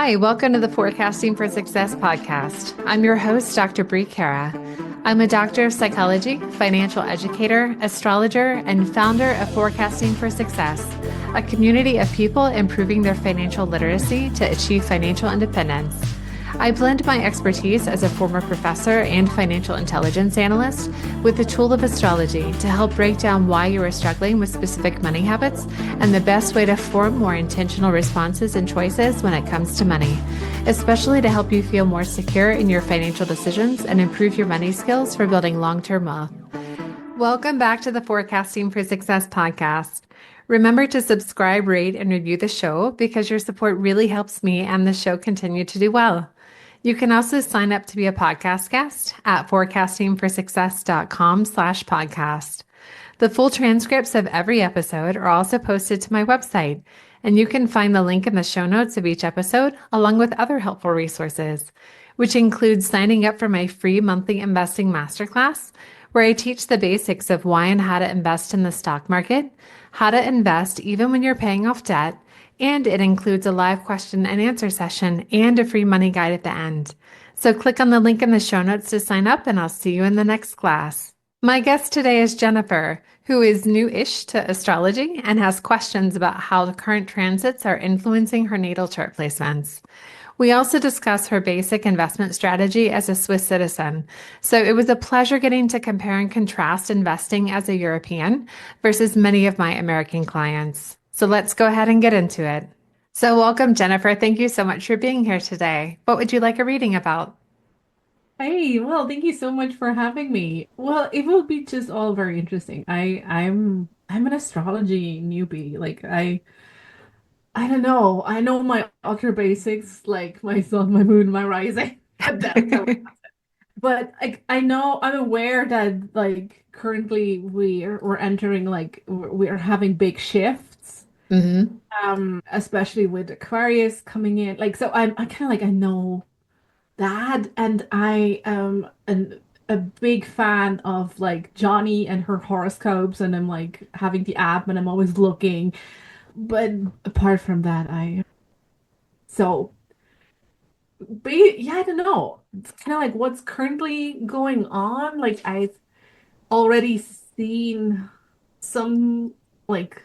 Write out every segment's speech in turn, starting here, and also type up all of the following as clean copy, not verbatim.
Hi, welcome to the Forecasting for Success podcast. I'm your host, Dr. Brie. I'm a doctor of psychology, financial educator, astrologer, and founder of Forecasting for Success, a community of people improving their financial literacy to achieve financial independence. I blend my expertise as a former professor and financial intelligence analyst with the tool of astrology to help break down why you are struggling with specific money habits and the best way to form more intentional responses and choices when it comes to money, especially to help you feel more secure in your financial decisions and improve your money skills for building long-term wealth. Welcome back to the Forecasting for Success podcast. Remember to subscribe, rate, and review the show because your support really helps me and the show continue to do well. You can also sign up to be a podcast guest at forecastingforsuccess.com/podcast. The full transcripts of every episode are also posted to my website, and you can find the link in the show notes of each episode, along with other helpful resources, which includes signing up for my free monthly investing masterclass, where I teach the basics of why and how to invest in the stock market, how to invest even when you're paying off debt, and it includes a live question and answer session and a free money guide at the end. So click on the link in the show notes to sign up, and I'll see you in the next class. My guest today is Jennifer, who is new-ish to astrology and has questions about how the current transits are influencing her natal chart placements. We also discuss her basic investment strategy as a Swiss citizen. So it was a pleasure getting to compare and contrast investing as a European versus many of my American clients. So let's go ahead and get into it. So welcome, Jennifer. Thank you so much for being here today. What would you like a reading about? Hey, well, thank you so much for having me. Well, it will be just all very interesting. I'm an astrology newbie. I don't know. I know my ultra basics, like my sun, my moon, my rising. That's how. But I know I'm aware that like currently we're entering we're having big shifts. Mm-hmm. Especially with Aquarius coming in. Like so I kind of like I know that, and I am a big fan of like Johnny and her horoscopes, and I'm like having the app and I'm always looking. But apart from that, so but yeah, I don't know. It's kind of like what's currently going on. Like I've already seen some like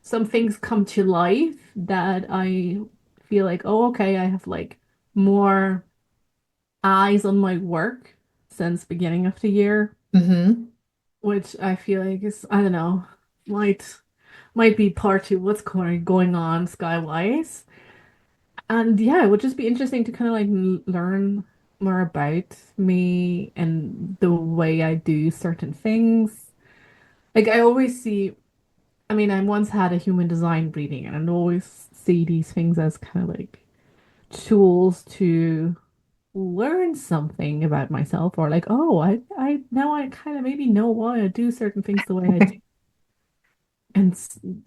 some things come to life that I feel like, oh, okay, I have like more eyes on my work since beginning of the year, Mm-hmm. which I feel like is, I don't know, might be part to what's going on skywise. And yeah, it would just be interesting to kind of like learn more about me and the way I do certain things. Like I always see, I mean, I once had a human design reading and I always see these things as kind of like tools to learn something about myself, or like, oh, I now I kind of maybe know why I do certain things the way I do. And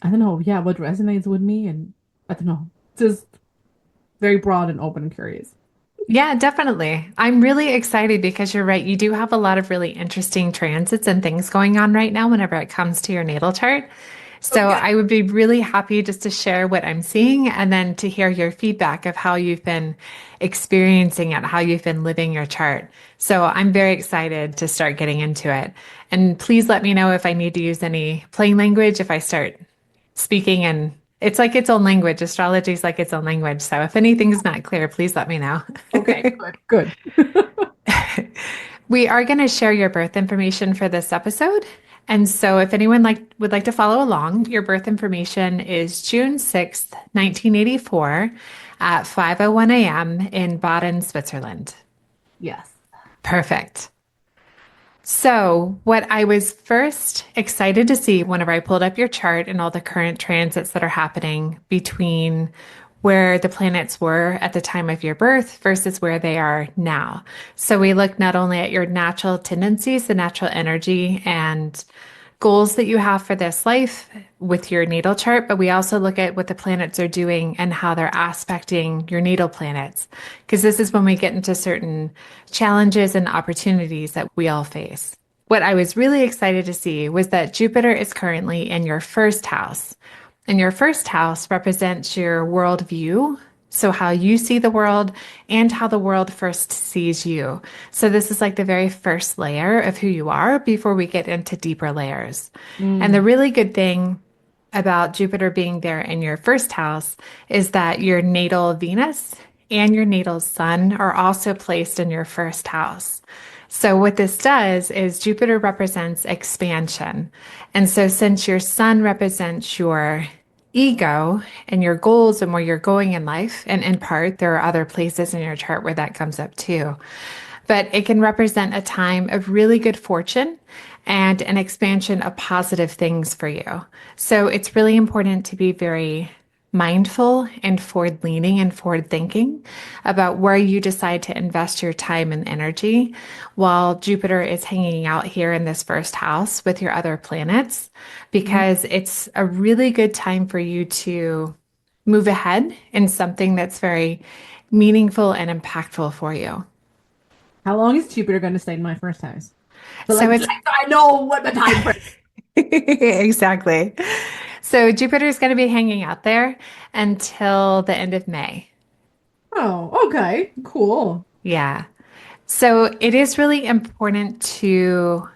I don't know, yeah, what resonates with me, and I don't know, just very broad and open and curious. Yeah, definitely. I'm really excited because you're right. You do have a lot of really interesting transits and things going on right now whenever it comes to your natal chart. So Okay. I would be really happy just to share what I'm seeing and then to hear your feedback of how you've been experiencing it, how you've been living your chart. So I'm very excited to start getting into it. And please let me know if I need to use any plain language if I start speaking, and it's like its own language. Astrology is like its own language. So if anything's not clear, please let me know. Okay, good, We are going to share your birth information for this episode. And so if anyone would like to follow along, your birth information is June 6th, 1984 at 5:01 a.m. in Baden, Switzerland. Yes. Perfect. So, what I was first excited to see whenever I pulled up your chart and all the current transits that are happening between where the planets were at the time of your birth versus where they are now. So, we look not only at your natural tendencies, the natural energy, and goals that you have for this life with your natal chart, but we also look at what the planets are doing and how they're aspecting your natal planets. Because this is when we get into certain challenges and opportunities that we all face. What I was really excited to see was that Jupiter is currently in your first house. And your first house represents your worldview, So, how you see the world and how the world first sees you. So, this is like the very first layer of who you are before we get into deeper layers. And the Mm. really good thing about Jupiter being there in your first house is that your natal Venus and your natal Sun are also placed in your first house. So, what this does is Jupiter represents expansion. And so, since your Sun represents your ego and your goals and where you're going in life, and in part, there are other places in your chart where that comes up too, but it can represent a time of really good fortune and an expansion of positive things for you. So it's really important to be very mindful and forward leaning and forward thinking about where you decide to invest your time and energy while Jupiter is hanging out here in this first house with your other planets, Mhm. because it's a really good time for you to move ahead in something that's very meaningful and impactful for you. How long is Jupiter going to stay in my first house? So So like it's I know what the time frame. exactly. So Jupiter is going to be hanging out there until the end of May. Oh, okay. Cool. Yeah. So it is really important to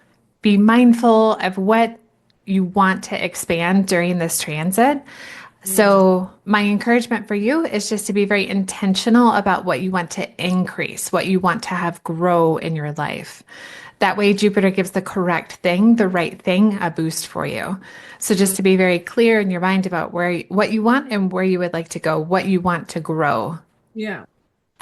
be mindful of what you want to expand during this transit. Mm. So, my encouragement for you is just to be very intentional about what you want to increase, what you want to have grow in your life. That way, Jupiter gives the correct thing, the right thing, a boost for you. So, just Mm. to be very clear in your mind about what you want and where you would like to go, what you want to grow. Yeah.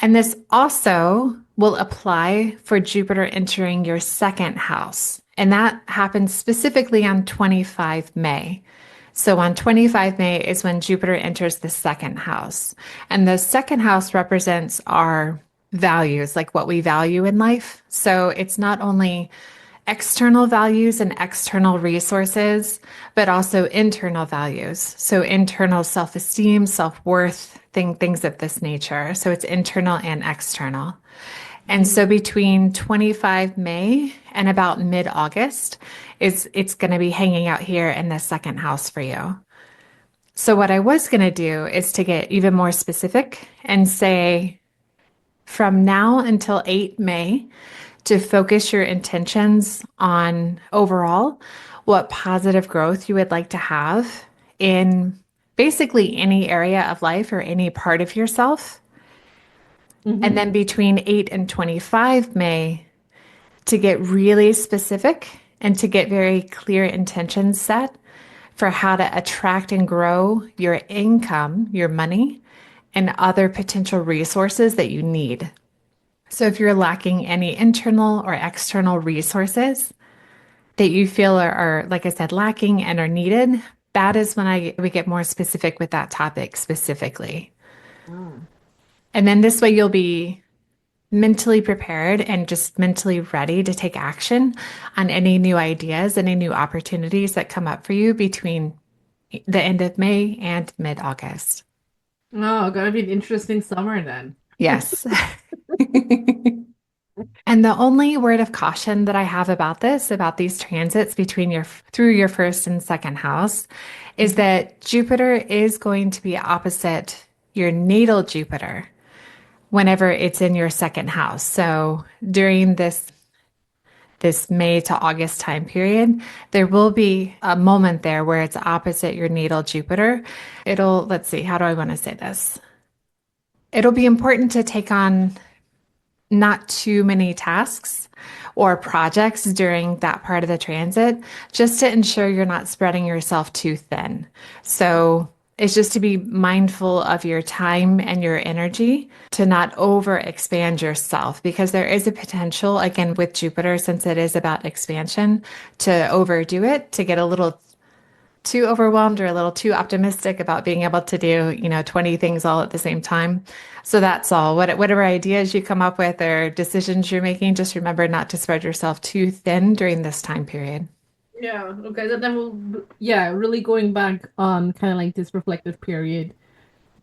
And this also will apply for Jupiter entering your second house. And that happens specifically on 25 May. So on 25 May is when Jupiter enters the second house. And the second house represents our values, like what we value in life. So it's not only external values and external resources, but also internal values. So internal self-esteem, self-worth, things of this nature. So it's internal and external. And Mm. so between 25 May and about mid-August is it's going to be hanging out here in the second house for you. So what I was going to do is to get even more specific and say from now until 8 May to focus your intentions on overall what positive growth you would like to have in basically any area of life or any part of yourself. And Hmm. then between 8 and 25 May to get really specific and to get very clear intentions set for how to attract and grow your income, your money, and other potential resources that you need. So if you're lacking any internal or external resources that you feel like I said, lacking and are needed, that is when we get more specific with that topic specifically. Oh. And then this way you'll be mentally prepared and just mentally ready to take action on any new ideas, any new opportunities that come up for you between the end of May and mid-August. Oh, gonna be an interesting summer then. Yes. And the only word of caution that I have about this, about these transits between through your first and second house, is Mhm. that Jupiter is going to be opposite your natal Jupiter whenever it's in your second house. So during this May to August time period, there will be a moment there where it's opposite your natal Jupiter. Let's see, how do I want to say this? It'll be important to take on not too many tasks or projects during that part of the transit, just to ensure you're not spreading yourself too thin. So it's just to be mindful of your time and your energy to not over expand yourself, because there is a potential, again, with Jupiter, since it is about expansion, to overdo it, to get a little too overwhelmed or a little too optimistic about being able to do, 20 things all at the same time. So that's all. Whatever ideas you come up with or decisions you're making, just remember not to spread yourself too thin during this time period. Yeah, okay. Then we'll, yeah, really going back on kind of like this reflective period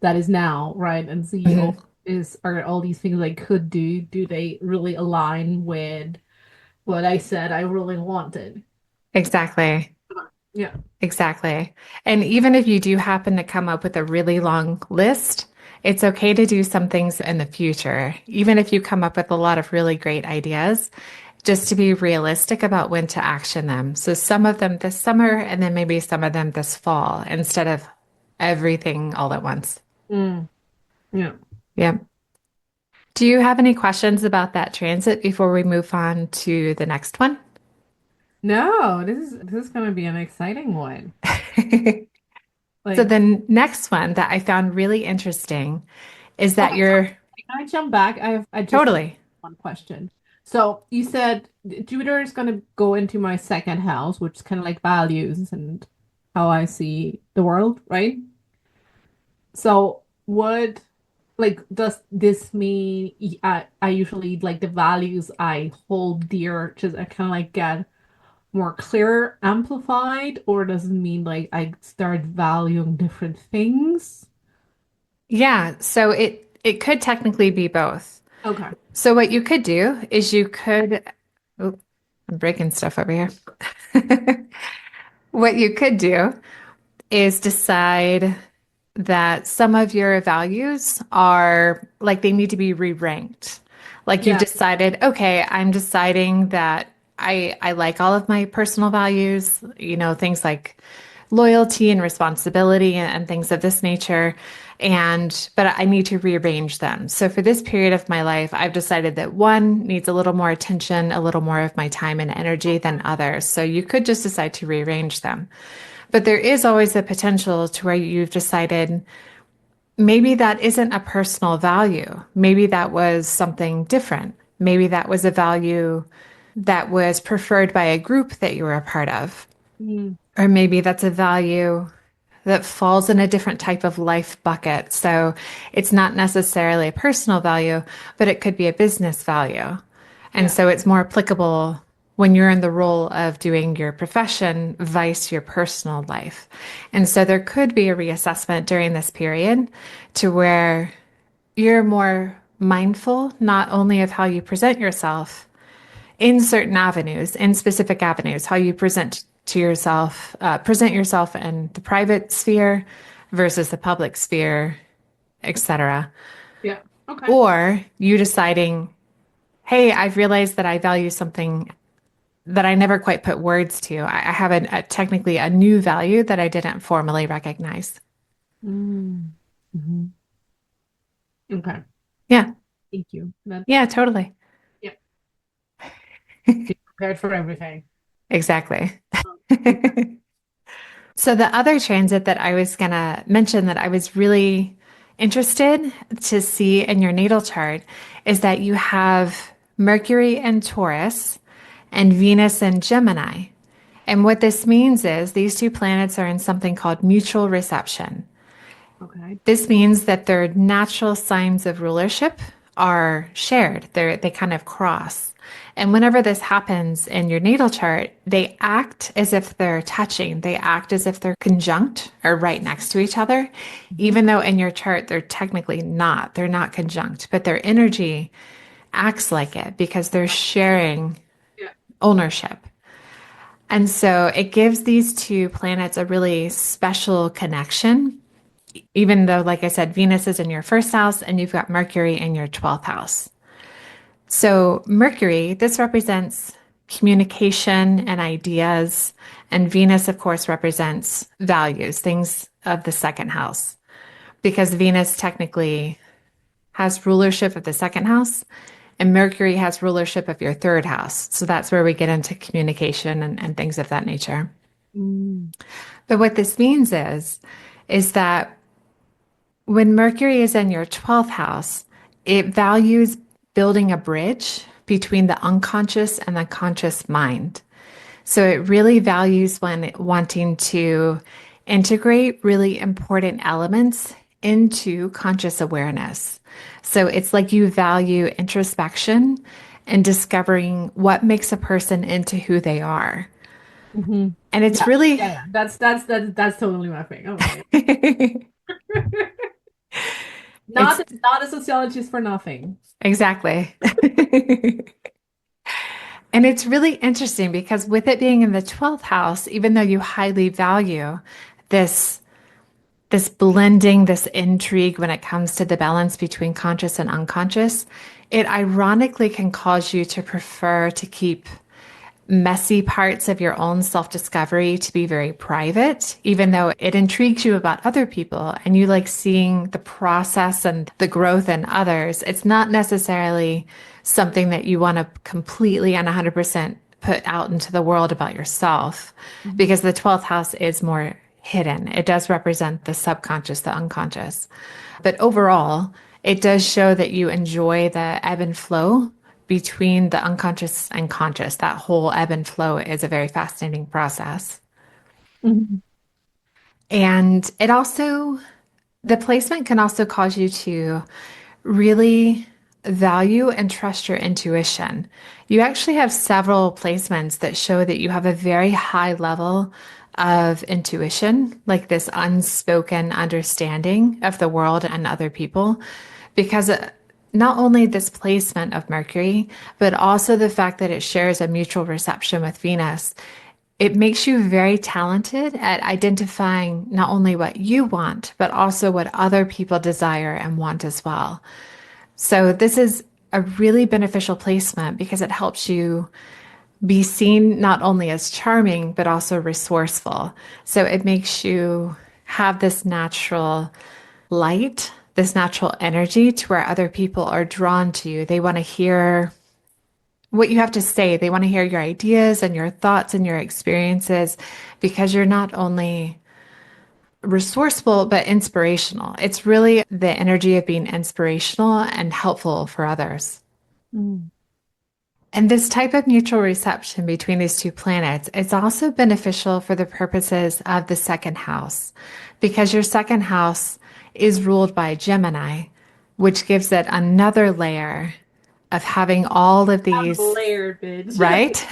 that is now, right? And see, oh, Mhm. are all these things I could do they really align with what I said I really wanted? Exactly. Yeah. Exactly. And even if you do happen to come up with a really long list, It's okay to do some things in the future, even if you come up with a lot of really great ideas, just to be realistic about when to action them. So some of them this summer and then maybe some of them this fall instead of everything all at once. Mm, yeah. Yeah. Do you have any questions about that transit before we move on to the next one? No, this is gonna be an exciting one. So Like, the next one that I found really interesting is that okay, so you're can I jump back? I just have totally. one question. So you said Jupiter is gonna go into my second house, which is kind of like values and how I see the world, right? So would like does this mean I usually like the values I hold dear just I kind of like get more clear, amplified, or does it mean like I start valuing different things? Yeah, so it could technically be both. Okay. So what you could do is you could, oh, I'm breaking stuff over here. What you could do is decide that some of your values are like they need to be re-ranked. Like you've Yeah. decided, okay, I'm deciding that I like all of my personal values, things like loyalty and responsibility and things of this nature. But I need to rearrange them. So for this period of my life, I've decided that one needs a little more attention, a little more of my time and energy than others. So you could just decide to rearrange them. But there is always the potential to where you've decided maybe that isn't a personal value. Maybe that was something different. Maybe that was a value that was preferred by a group that you were a part of. Mm, Or maybe that's a value that falls in a different type of life bucket. So it's not necessarily a personal value, but it could be a business value. And yeah. so it's more applicable when you're in the role of doing your profession vice your personal life. And so there could be a reassessment during this period to where you're more mindful not only of how you present yourself in certain avenues, in specific avenues, how you present yourself in the private sphere versus the public sphere, etc. Yeah. Okay. Or you deciding, hey, I've realized that I value something that I never quite put words to. I have technically a new value that I didn't formally recognize. Mm, mhm. Okay. Yeah, Thank you. yeah, totally. Yeah. Be prepared for everything. Exactly. Okay. So the other transit that I was going to mention that I was really interested to see in your natal chart is that you have Mercury in Taurus and Venus in Gemini. And what this means is these two planets are in something called mutual reception. Okay. This means that their natural signs of rulership are shared. They kind of cross. And whenever this happens in your natal chart, they act as if they're touching. They act as if they're conjunct or right next to each other, Mhm. even though in your chart they're technically not. They're not conjunct, but their energy acts like it because they're sharing Yeah. ownership. And so it gives these two planets a really special connection even though, like I said, Venus is in your first house and you've got Mercury in your 12th house. So, Mercury, this represents communication and ideas. And Venus, of course, represents values, things of the second house, because Venus technically has rulership of the second house and Mercury has rulership of your third house. So, that's where we get into communication and things of that nature. Mm, But what this means is that when Mercury is in your 12th house, it values building a bridge between the unconscious and the conscious mind. So it really values when wanting to integrate really important elements into conscious awareness. So it's like you value introspection and discovering what makes a person into who they are. hmm. And it's Yeah. really, Yeah. Yeah. That's totally my thing. Okay. it's Not a sociologist for nothing. exactly. And it's really interesting because with it being in the 12th house, even though you highly value this this blending, this intrigue when it comes to the balance between conscious and unconscious, it ironically can cause you to prefer to keep messy parts of your own self discovery to be very private, even though it intrigues you about other people and you like seeing the process and the growth in others. It's not necessarily something that you want to completely and 100% put out into the world about yourself Mhm. because the 12th house is more hidden. It does represent the subconscious, the unconscious. But overall, it does show that you enjoy the ebb and flow between the unconscious and conscious. That whole ebb and flow is a very fascinating process. Mhm. And it also, the placement can also cause you to really value and trust your intuition. You actually have several placements that show that you have a very high level of intuition, like this unspoken understanding of the world and other people, because not only this placement of Mercury, but also the fact that it shares a mutual reception with Venus. It makes you very talented at identifying not only what you want, but also what other people desire and want as well. So this is a really beneficial placement because it helps you be seen not only as charming, but also resourceful. So it makes you have this natural light, this natural energy to where other people are drawn to you. They want to hear what you have to say. They want to hear your ideas and your thoughts and your experiences because you're not only resourceful, but inspirational. It's really the energy of being inspirational and helpful for others. Mm. And this type of mutual reception between these two planets is also beneficial for the purposes of the second house, because your second house is ruled by Gemini, which gives it another layer of having all of I'm these, layered, bitch. right?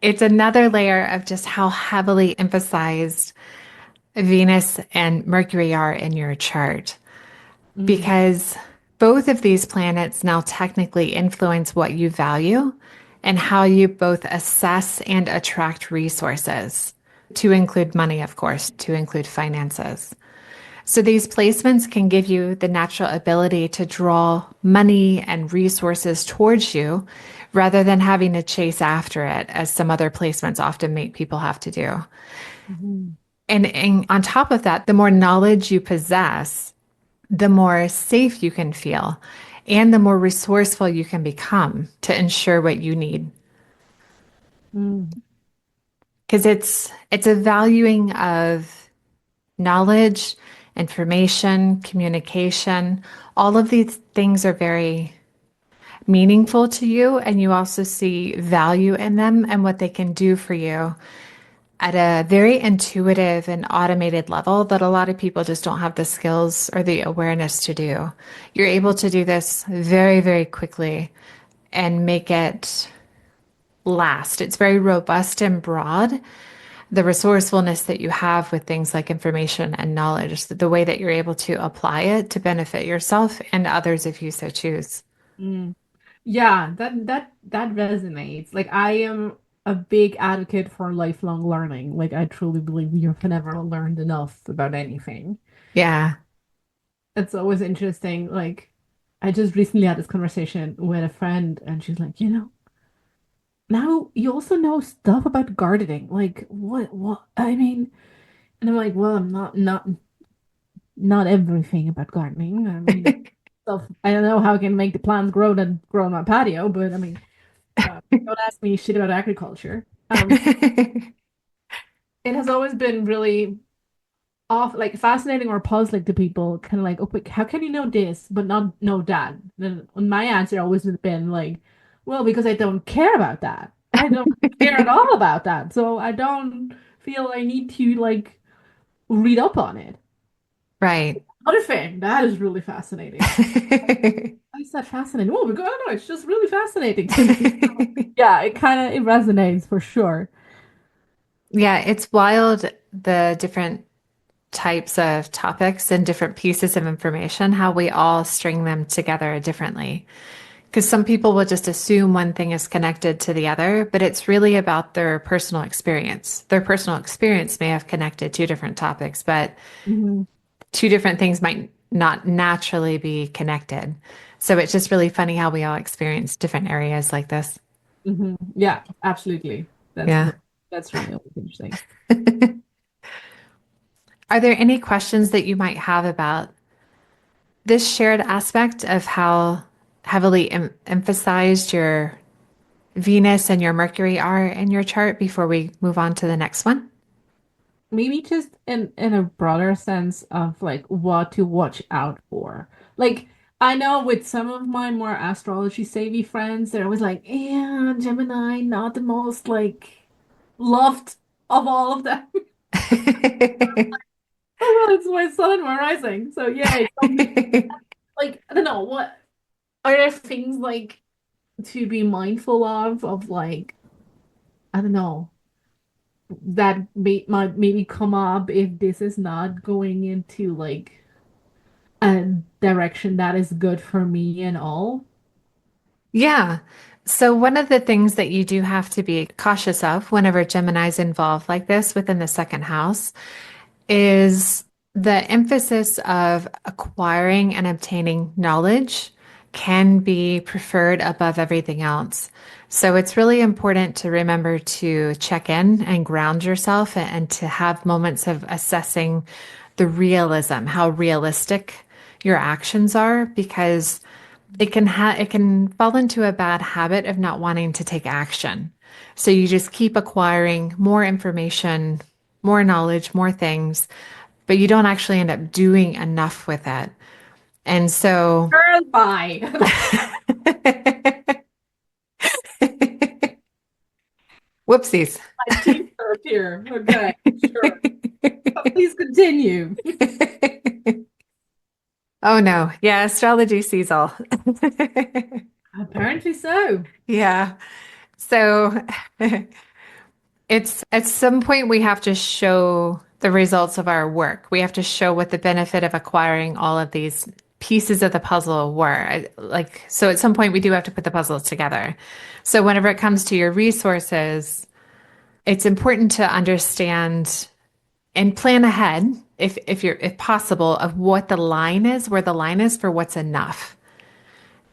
It's another layer of just how heavily emphasized Venus and Mercury are in your chart. Mm. Because both of these planets now technically influence what you value and how you both assess and attract resources, to include money, of course, to include finances. So these placements can give you the natural ability to draw money and resources towards you rather than having to chase after it, as some other placements often make people have to do. Mhm. And on top of that, the more knowledge you possess, the more safe you can feel and the more resourceful you can become to ensure what you need. Mm. Because it's a valuing of knowledge, information, communication. All of these things are very meaningful to you, and you also see value in them and what they can do for you at a very intuitive and automated level that a lot of people just don't have the skills or the awareness to do. You're able to do this very, very quickly and make it last. It's very robust and broad. The resourcefulness that you have with things like information and knowledge, the way that you're able to apply it to benefit yourself and others if you so choose. Mm. Yeah, that resonates. Like I am a big advocate for lifelong learning. Like I truly believe you've never learned enough about anything. Yeah. It's always interesting. Like I just recently had this conversation with a friend and she's like, now you also know stuff about gardening. Like what I mean, and I'm like, well, I'm not everything about gardening. I mean, stuff I don't know how I can make the plants grow that grow on my patio, but I mean, don't ask me shit about agriculture. It has always been really like fascinating or puzzling to people, kind of like, oh, but how can you know this but not know that? Then my answer always has been like, well, because I don't care about that. I don't care at all about that, so I don't feel I need to like read up on it. Right. Other thing that is really fascinating. Why is that fascinating? Oh, because I don't know, it's just really fascinating to me. Yeah, it resonates for sure. Yeah, it's wild the different types of topics and different pieces of information, how we all string them together differently. Because some people will just assume one thing is connected to the other, but it's really about their personal experience. Their personal experience may have connected two different topics, but Hmm. two different things might not naturally be connected. So it's just really funny how we all experience different areas like this. Hmm. Yeah, absolutely. That's Yeah. re that's really interesting. Are there any questions that you might have about this shared aspect of how heavily emphasized your Venus and your Mercury are in your chart before we move on to the next one? Maybe just in a broader sense of like what to watch out for. Like I know with some of my more astrology savvy friends, they're always like, "Yeah, Gemini, not the most like loved of all of them." Oh, well, it's my sun and my rising. So yay. Tell me, like, I don't know, what are there things like to be mindful of like, I don't know, that might maybe come up if this is not going into like a direction that is good for me and all. Yeah. So, one of the things that you do have to be cautious of whenever Gemini's involved like this within the second house is the emphasis of acquiring and obtaining knowledge can be preferred above everything else. So it's really important to remember to check in and ground yourself and to have moments of assessing the realism, how realistic your actions are, because it can fall into a bad habit of not wanting to take action. So you just keep acquiring more information, more knowledge, more things, but you don't actually end up doing enough with it. And so, Girl, bye. whoopsies. My t-shirt here. Okay, sure. But please continue. Oh no. Yeah, astrology sees all. Apparently so. Yeah. So it's at some point we have to show the results of our work. We have to show what the benefit of acquiring all of these pieces of the puzzle were. So at some point we do have to put the puzzles together. So whenever it comes to your resources, it's important to understand and plan ahead if possible of what the line is, where the line is for what's enough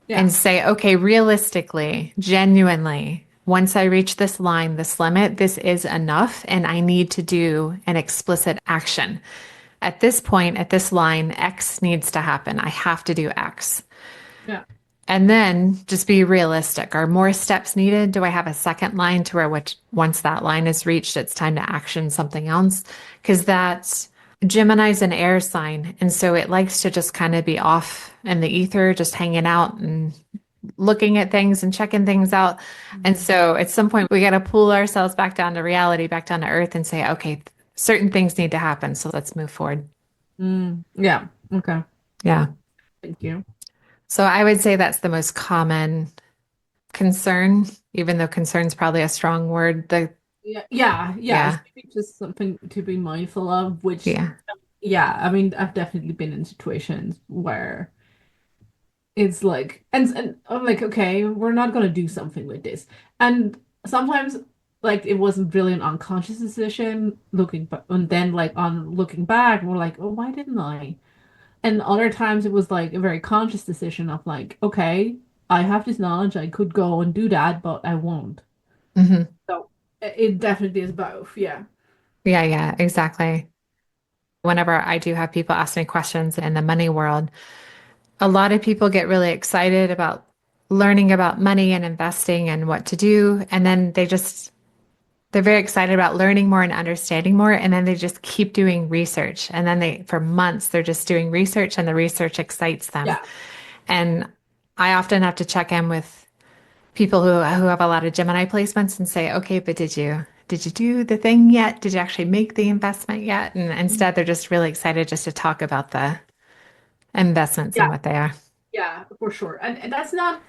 Yeah, and say, okay, realistically, genuinely, once I reach this line, this limit, this is enough, and I need to do an explicit action. At this point, at this line, X needs to happen. I have to do X. yeah, And then just be realistic. Are more steps needed? Do I have a second line to where which once that line is reached, it's time to action something else? Because that's Gemini's an air sign. And so it likes to just kind of be off in the ether, just hanging out and looking at things and checking things out. And mhm. so at some point, we got to pull ourselves back down to reality, back down to earth and say, okay, certain things need to happen. So let's move forward. Yeah. Okay. Yeah. Thank you. So I would say that's the most common concern, even though concern is probably a strong word. Yeah. It's Yeah, maybe just something to be mindful of, which, yeah. yeah, I mean, I've definitely been in situations where it's like, and I'm like, okay, we're not gonna do something with this. And sometimes, like, it wasn't really an unconscious decision looking, but and then like on looking back, we're like, oh, why didn't I? And other times it was like a very conscious decision of like, okay, I have this knowledge, I could go and do that, but I won't. Hmm. So it definitely is both. Yeah. Yeah, yeah, exactly. Whenever I do have people ask me questions in the money world, a lot of people get really excited about learning about money and investing and what to do. And then they're very excited about learning more and understanding more. And then they just keep doing research. And then for months, they're just doing research and the research excites them. Yeah. And I often have to check in with people who have a lot of Gemini placements and say, okay, but did you do the thing yet? Did you actually make the investment yet? And instead, they're just really excited just to talk about the investments Yeah. and what they are. Yeah, for sure. And that's not,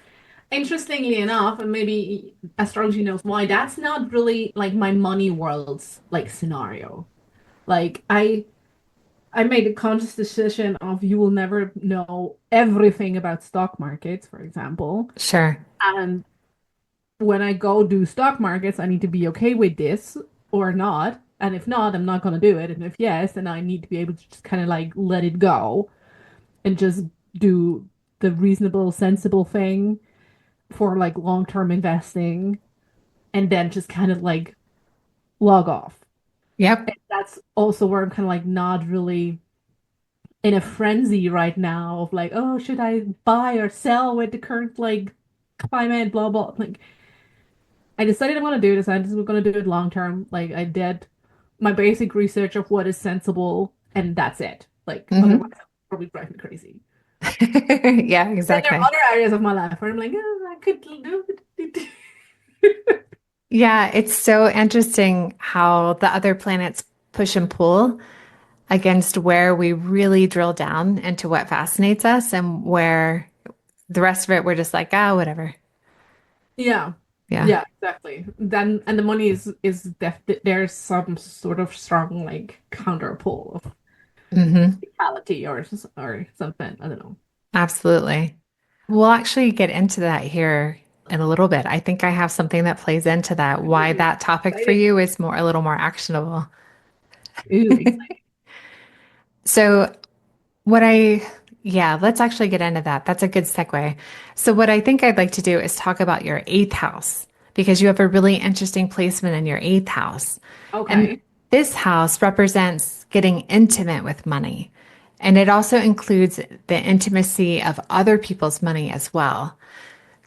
interestingly enough, and maybe astrology knows why, that's not really like my money world's like scenario. Like I made a conscious decision of you will never know everything about stock markets, for example. Sure. And when I go do stock markets, I need to be okay with this or not. And if not, I'm not going to do it. And if yes, then I need to be able to just kind of like let it go and just do the reasonable, sensible thing for like long-term investing and then just kind of like log off. Yep. And that's also where I'm kind of like not really in a frenzy right now of like, oh, should I buy or sell with the current like climate, blah blah. Like I decided I'm gonna do this. I'm just gonna do it long term. Like I did my basic research of what is sensible, and that's it. Like otherwise, Hmm. I'll probably drive me crazy. Yeah, Then there are exactly. other areas of my life where I'm like, oh, I could do it. Yeah, it's so interesting how the other planets push and pull against where we really drill down into what fascinates us and where the rest of it we're just like, ah, whatever. Yeah, Yeah. yeah, exactly. Then and the money is there's some sort of strong like counter pull of Hmm. reality or something. I don't know. Absolutely. We'll actually get into that here in a little bit. I think I have something that plays into that, why Ooh, that topic for exciting. you is more a little more actionable. Ooh, exciting. So yeah, let's actually get into that. That's a good segue. So, what I think I'd like to do is talk about your eighth house because you have a really interesting placement in your eighth house. And Okay. this house represents getting intimate with money. And it also includes the intimacy of other people's money as well.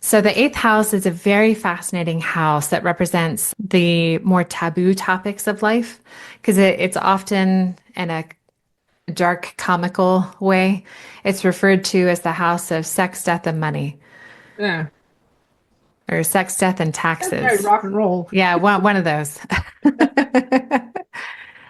So, the eighth house is a very fascinating house that represents the more taboo topics of life because it's often in a dark comical way. It's referred to as the house of sex, death, and money, Yeah. or sex, death, and That's very taxes. rock and roll. Yeah, one of those.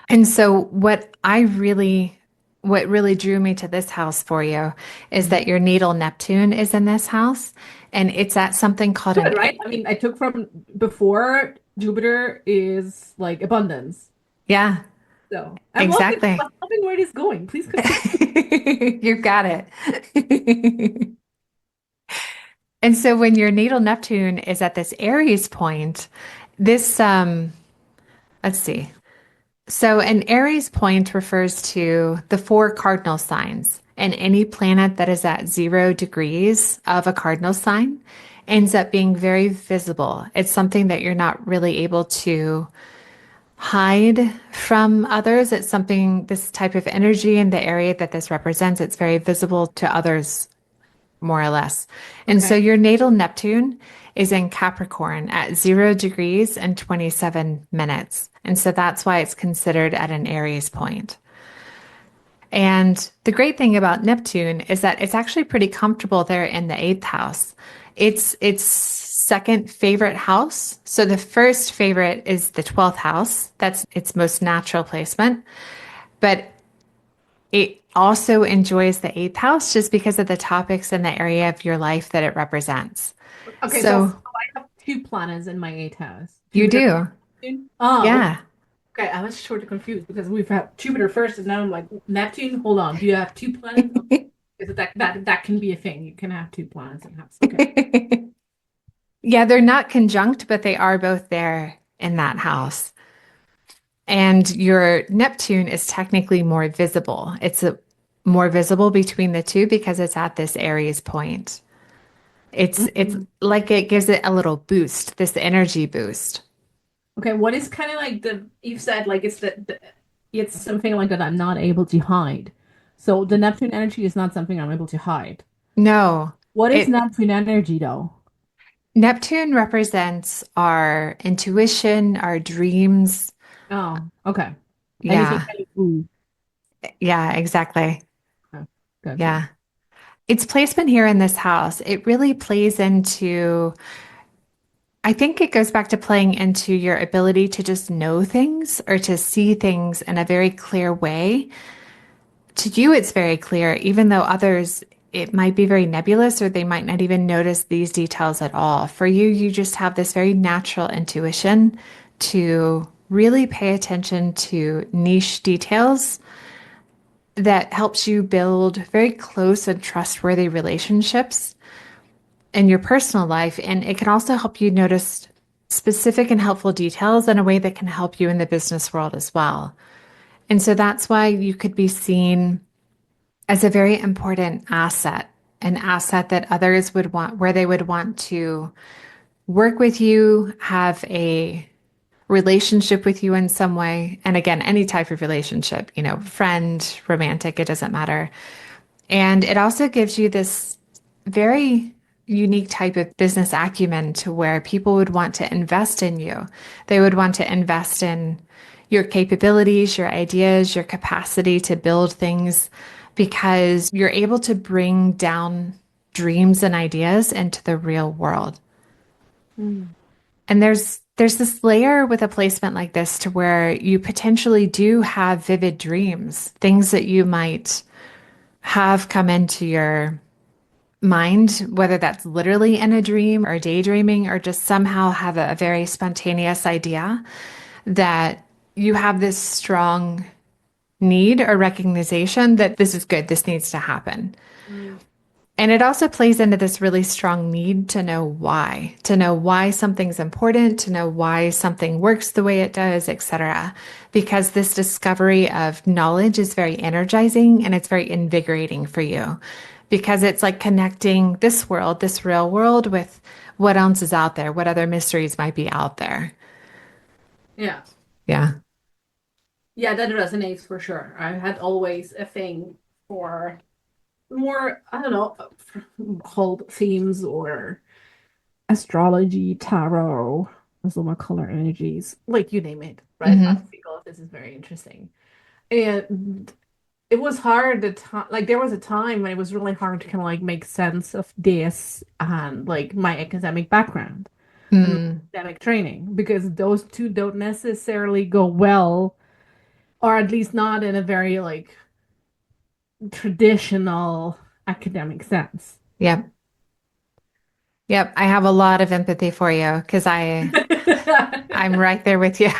And so what really drew me to this house for you is Mhm. that your natal Neptune is in this house, and it's at something called Good, an, right? I mean, I took from before Jupiter is like abundance. yeah, So I'm exactly. loving where it is going. Please continue. You got it. And so when your natal Neptune is at this Aries point, this let's see. So an Aries point refers to the four cardinal signs, and any planet that is at 0 degrees of a cardinal sign ends up being very visible. It's something that you're not really able to hide from others. It's something, this type of energy in the area that this represents, it's very visible to others more or less. And so Okay. your natal Neptune is in Capricorn at 0 degrees and 27 minutes. And so that's why it's considered at an Aries point. And the great thing about Neptune is that it's actually pretty comfortable there in the eighth house. It's second favorite house. So the first favorite is the 12th house. That's its most natural placement. But it also enjoys the eighth house just because of the topics and the area of your life that it represents. Okay, so So I have two planets in my eighth house. you Jupiter. do. Neptune. Oh, okay. Yeah. Okay, I was sort of confused because we've had Jupiter first and now I'm like Neptune. Hold on. Do you have two planets? Okay. Is it that can be a thing? You can have two planets in a house. Okay. Yeah, they're not conjunct, but they are both there in that house. And your Neptune is technically more visible. More visible between the two because it's at this Aries point. It's Mhm. like it gives it a little boost, this energy boost. Okay, what is kind of like the you've said like it's something like that I'm not able to hide. So the Neptune energy is not something I'm able to hide. No, What is it Neptune energy though? Neptune represents our intuition, our dreams. Oh, okay. Anything Yeah, kind of ooh. yeah, exactly. Okay, gotcha. Yeah. Its placement here in this house, it really plays into, I think it goes back to playing into your ability to just know things or to see things in a very clear way. To you, it's very clear, even though others, it might be very nebulous or they might not even notice these details at all. For you, you just have this very natural intuition to really pay attention to niche details that helps you build very close and trustworthy relationships in your personal life. And it can also help you notice specific and helpful details in a way that can help you in the business world as well. And so that's why you could be seen as a very important asset, an asset that others would want, where they would want to work with you, have a relationship with you in some way. And again, any type of relationship, friend, romantic, it doesn't matter. And it also gives you this very unique type of business acumen to where people would want to invest in you. They would want to invest in your capabilities, your ideas, your capacity to build things because you're able to bring down dreams and ideas into the real world. Mm. And there's this layer with a placement like this to where you potentially do have vivid dreams, things that you might have come into your mind, whether that's literally in a dream or daydreaming, or just somehow have a very spontaneous idea that you have this strong need or recognition that this is good, this needs to happen. Mm. And it also plays into this really strong need to know why something's important, to know why something works the way it does, etc. Because this discovery of knowledge is very energizing and it's very invigorating for you because it's like connecting this world, this real world, with what else is out there, what other mysteries might be out there. Yeah. Yeah. Yeah, that resonates for sure. I had always a thing for more, I don't know, occult themes or astrology, tarot, also color energies, like you name it, right? I Hmm. think all of this is very interesting. And it was hard at time, like there was a time when it was really hard to kind of like make sense of this and like my academic background and my Mm. academic training because those two don't necessarily go well, or at least not in a very like traditional academic sense. Yep. Yep. I have a lot of empathy for you because I'm right there with you.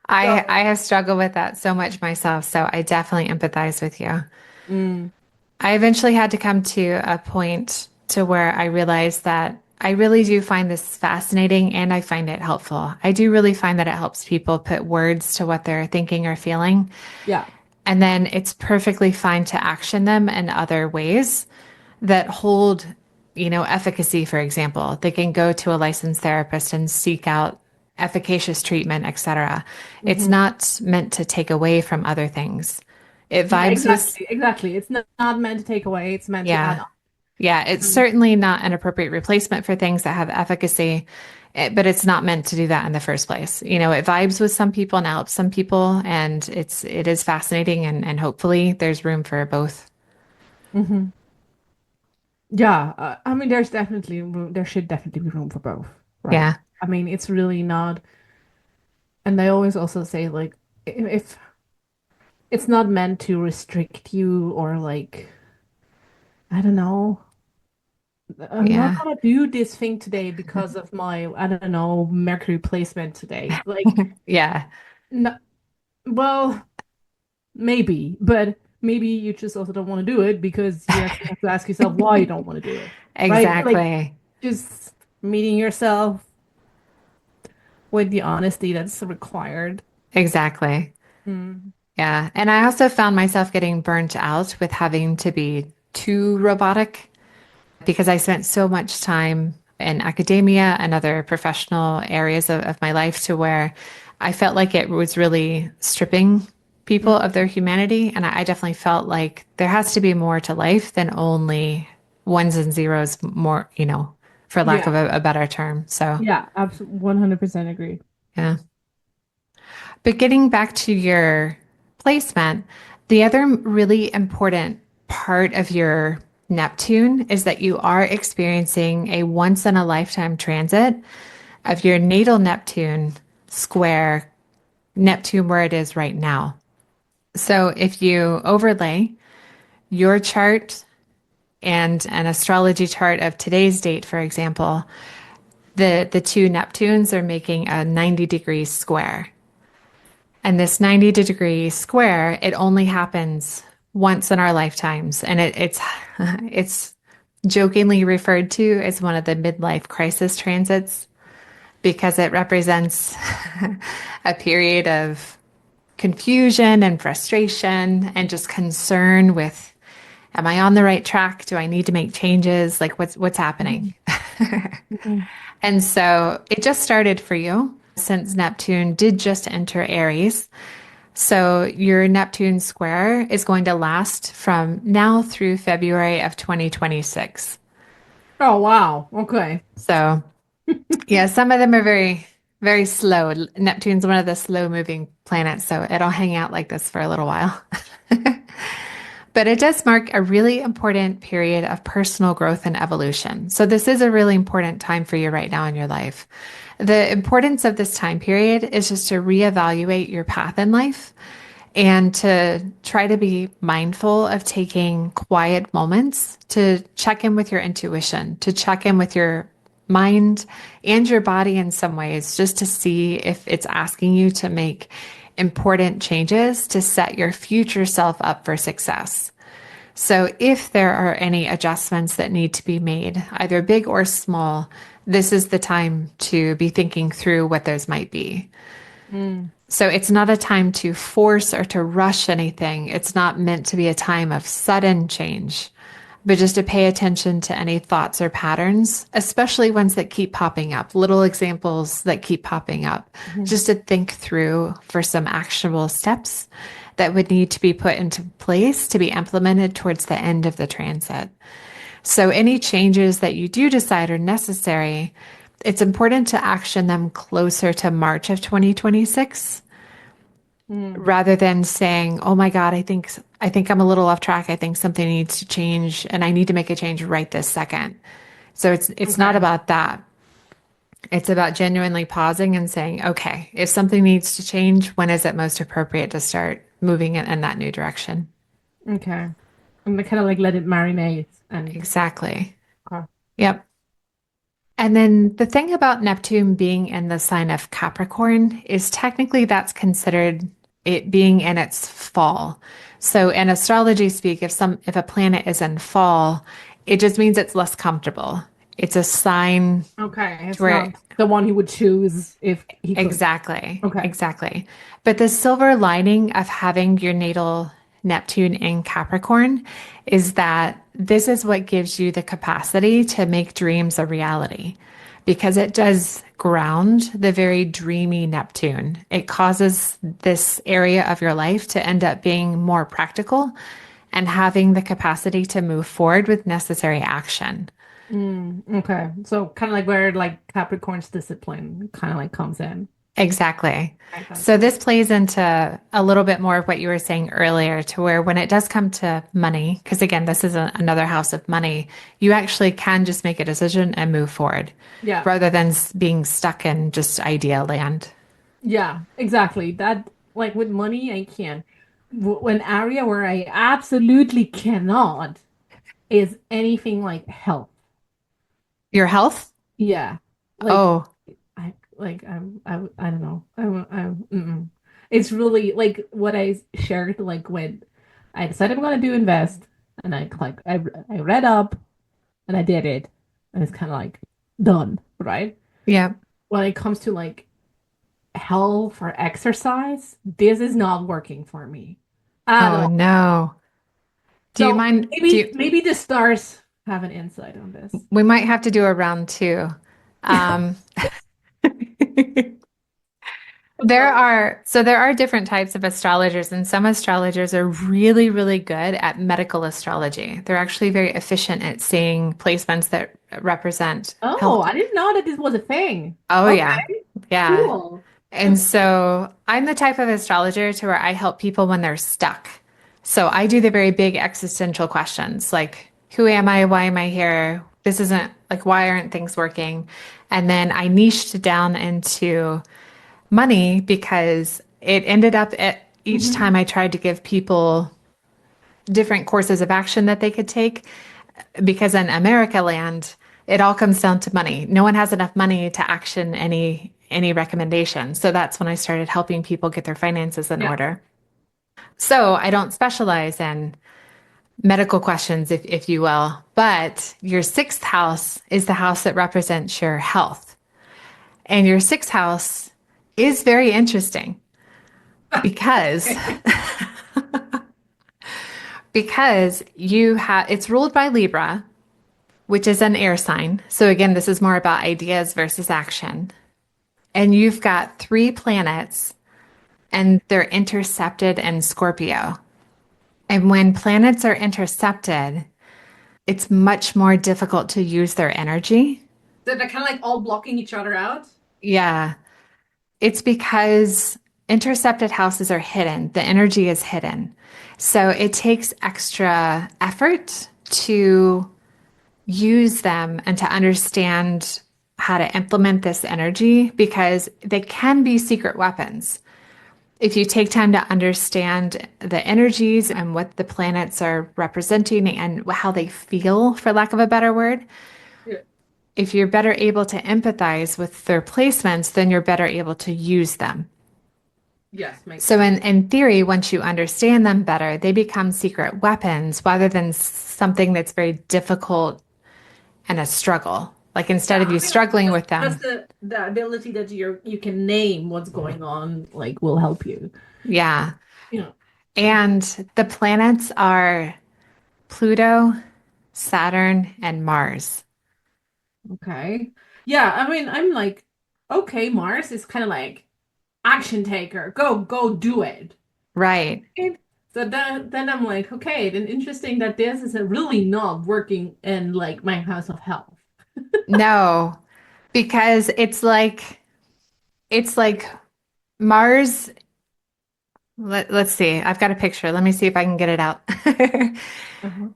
I So, have struggled with that so much myself, so I definitely empathize with you. mm, I eventually had to come to a point to where I realized that I really do find this fascinating and I find it helpful. I do really find that it helps people put words to what they're thinking or feeling. yeah. And then it's perfectly fine to action them in other ways that hold, efficacy, for example. They can go to a licensed therapist and seek out efficacious treatment, etc. It's Hmm. not meant to take away from other things. It Yeah, vibes with, exactly. Exactly. It's not meant to take away, it's meant to add yeah. on. Yeah, it's Mhm. certainly not an appropriate replacement for things that have efficacy, but it's not meant to do that in the first place. It vibes with some people and helps some people, and it is fascinating and hopefully there's room for both. Hmm. Yeah, I mean, there's definitely room, there should definitely be room for both, right? Yeah. I mean, it's really not, and I always also say like, if it's not meant to restrict you or like, I don't know, I'm not Yeah. gonna do this thing today because of my, I don't know, Mercury placement today. Like, Yeah. no, well, maybe, but maybe you just also don't want to do it because you actually have to ask yourself why you don't want to do it, right? Like, Exactly. just meeting yourself with the honesty that's required. Exactly. Mm. Yeah. And I also found myself getting burnt out with having to be too robotic because I spent so much time in academia and other professional areas of my life to where I felt like it was really stripping people of their humanity. And I definitely felt like there has to be more to life than only ones and zeros, more, for lack of Yeah, a better term. So, yeah, absolutely, 100% agree. yeah. But getting back to your placement, the other really important part of your Neptune is that you are experiencing a once in a lifetime transit of your natal Neptune square Neptune where it is right now. So if you overlay your chart and an astrology chart of today's date, for example, the two Neptunes are making a 90 degree square. And this 90-degree square, it only happens once in our lifetimes. And it's jokingly referred to as one of the midlife crisis transits because it represents a period of confusion and frustration and just concern with, am I on the right track? Do I need to make changes? Like what's happening? Mhm. Mhm. And so it just started for you since Neptune did just enter Aries. So your Neptune square is going to last from now through February of 2026. Oh, wow. Okay. So yeah, some of them are very, very slow. Neptune's one of the slow moving planets, so it'll hang out like this for a little while. But it does mark a really important period of personal growth and evolution. So, this is a really important time for you right now in your life. The importance of this time period is just to reevaluate your path in life and to try to be mindful of taking quiet moments to check in with your intuition, to check in with your mind and your body in some ways, just to see if it's asking you to make important changes to set your future self up for success. So, if there are any adjustments that need to be made, either big or small, this is the time to be thinking through what those might be. Mm. So, it's not a time to force or to rush anything. It's not meant to be a time of sudden change, but just to pay attention to any thoughts or patterns, especially ones that keep popping up, little examples that keep popping up, Mhm. just to think through for some actionable steps that would need to be put into place to be implemented towards the end of the transit. So, any changes that you do decide are necessary, it's important to action them closer to March of 2026 Mm. rather than saying, "Oh my God, I think I'm a little off track. I think something needs to change and I need to make a change right this second." So it's not Okay. about that. It's about genuinely pausing and saying, "Okay, if something needs to change, when is it most appropriate to start moving it in that new direction?" Okay. And kind of like let it marinate and Exactly. okay. Yep. And then the thing about Neptune being in the sign of Capricorn is technically that's considered it being in its fall. So in astrology speak, if a planet is in fall, it just means it's less comfortable. It's a sign Okay. to It's where not the one he would choose if he could. exactly, Okay. exactly. But the silver lining of having your natal Neptune in Capricorn is that this is what gives you the capacity to make dreams a reality because it does ground the very dreamy Neptune. It causes this area of your life to end up being more practical and having the capacity to move forward with necessary action. Okay. So kind of like where like Capricorn's discipline kind of like comes in. Exactly. I So gotcha. this plays into a little bit more of what you were saying earlier, to where when it does come to money, because again, this is another house of money, you actually can just make a decision and move forward Yeah. rather than being stuck in just idea land. Yeah, exactly. That like with money, I can. An area where I absolutely cannot is anything like health. Your health? Yeah. Like Oh, I don't know. Mm-mm. It's really like what I shared like when I decided I'm gonna do invest and I read up and I did it and it's kind of like done, right? yeah. When it comes to like health or exercise, this is not working for me at Oh all. no. Do you So mind? maybe the stars have an insight on this. We might have to do a round two. Um, there are different types of astrologers, and some astrologers are really, really good at medical astrology. They're actually very efficient at seeing placements that represent Oh, health. I didn't know that this was a thing. Oh yeah. Okay, Yeah. cool. And so I'm the type of astrologer to where I help people when they're stuck. So I do the very big existential questions like, who am I? Why am I here? This isn't like, why aren't things working? And then I niched down into money because it ended up at each Mhm. time I tried to give people different courses of action that they could take. Because in America land, it all comes down to money. No one has enough money to action any recommendations. So that's when I started helping people get their finances in Yeah. order. So I don't specialize in medical questions, if you will, but your sixth house is the house that represents your health. And your sixth house is very interesting because you have it's ruled by Libra, which is an air sign. So again, this is more about ideas versus action. And you've got three planets and they're intercepted in Scorpio. And when planets are intercepted, it's much more difficult to use their energy. So they're kind of like all blocking each other out. Yeah, it's because intercepted houses are hidden. The energy is hidden. So it takes extra effort to use them and to understand how to implement this energy because they can be secret weapons. If you take time to understand the energies and what the planets are representing and how they feel, for lack of a better word, Yeah. if you're better able to empathize with their placements, then you're better able to use them. Yes, makes So, sense. in theory, once you understand them better, they become secret weapons rather than something that's very difficult and a struggle. Like Yeah, instead of I you mean, struggling just with them, the ability that you can name what's going on, like, will help you. yeah. Yeah. And the planets are Pluto, Saturn, and Mars. Okay. Yeah, I mean, I'm like, okay, Mars is kind of like action taker. Go do it. Right. And so then I'm like, okay, then interesting that this is really not working in like my house of health. No, because it's like Mars. Let's see. I've got a picture. Let me see if I can get it out. Uh-huh.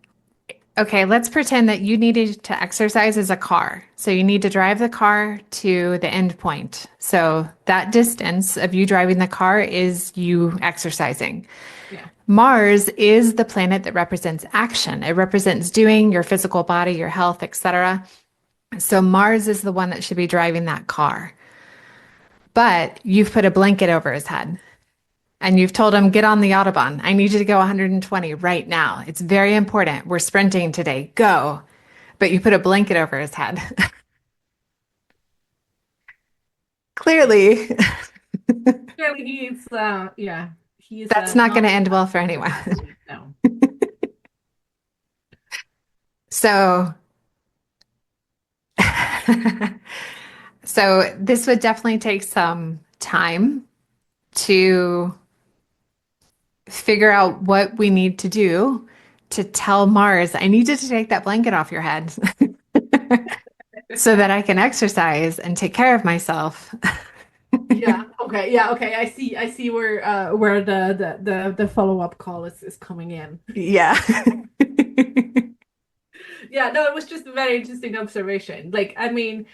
Okay, let's pretend that you needed to exercise as a car. So you need to drive the car to the end point. So that distance of you driving the car is you exercising. Yeah. Mars is the planet that represents action. It represents doing your physical body, your health, etc. So Mars is the one that should be driving that car. But you've put a blanket over his head and you've told him, get on the Autobahn. I need you to go 120 right now. It's very important. We're sprinting today. Go. But you put a blanket over his head. Clearly, Clearly he's yeah, he's that's not going not to end well for in the anyone. capacity. No. So, so this would definitely take some time to figure out what we need to do to tell Mars, I need you to take that blanket off your head so that I can exercise and take care of myself. Yeah, okay. Yeah, okay. I see where the follow-up call is coming in. Yeah. Yeah, no, it was just a very interesting observation. Like, I mean,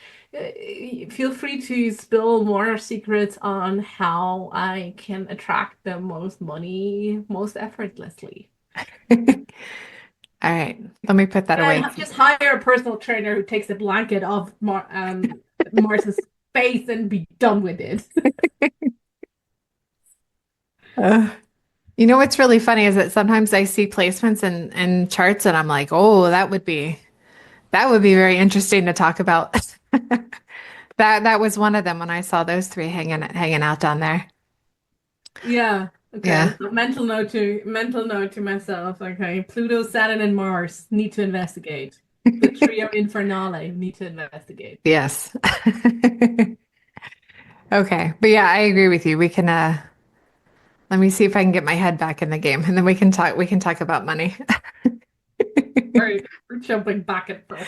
feel free to spill more secrets on how I can attract the most money most effortlessly. All right. Let me put that away. Just hire a personal trainer who takes a blanket off Mars's face and be done with it. Uh, you know what's really funny is that sometimes I see placements and charts and I'm like, oh, that would be very interesting to talk about. That was one of them when I saw those three hanging out down there. Yeah. Okay. Yeah. So mental note to myself. Okay. Pluto, Saturn, and Mars need to investigate. The trio infernale need to investigate. Yes. Okay. But yeah, I agree with you. We can let me see if I can get my head back in the game and then we can talk about money. All right. We're jumping back and forth.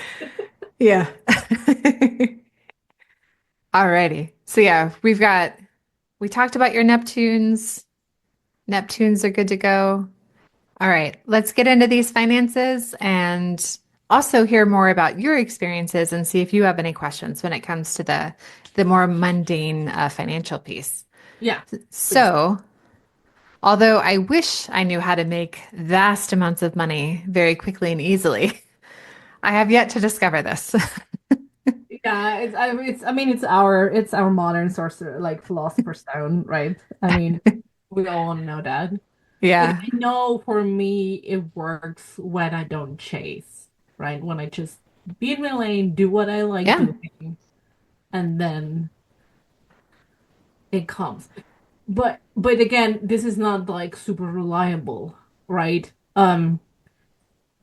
Yeah. Alrighty. So yeah, we talked about your Neptunes. Neptunes are good to go. All right, let's get into these finances and also hear more about your experiences and see if you have any questions when it comes to the more mundane financial piece. Yeah, please. So, although I wish I knew how to make vast amounts of money very quickly and easily, I have yet to discover this. Yeah, I mean it's our modern sorcerer like philosopher's stone, right? I mean, we all want to know that. Like Yeah. I know for me it works when I don't chase, right? When I just be in my lane, do what I like Yeah. doing, and then it comes. But again, this is not like super reliable, right?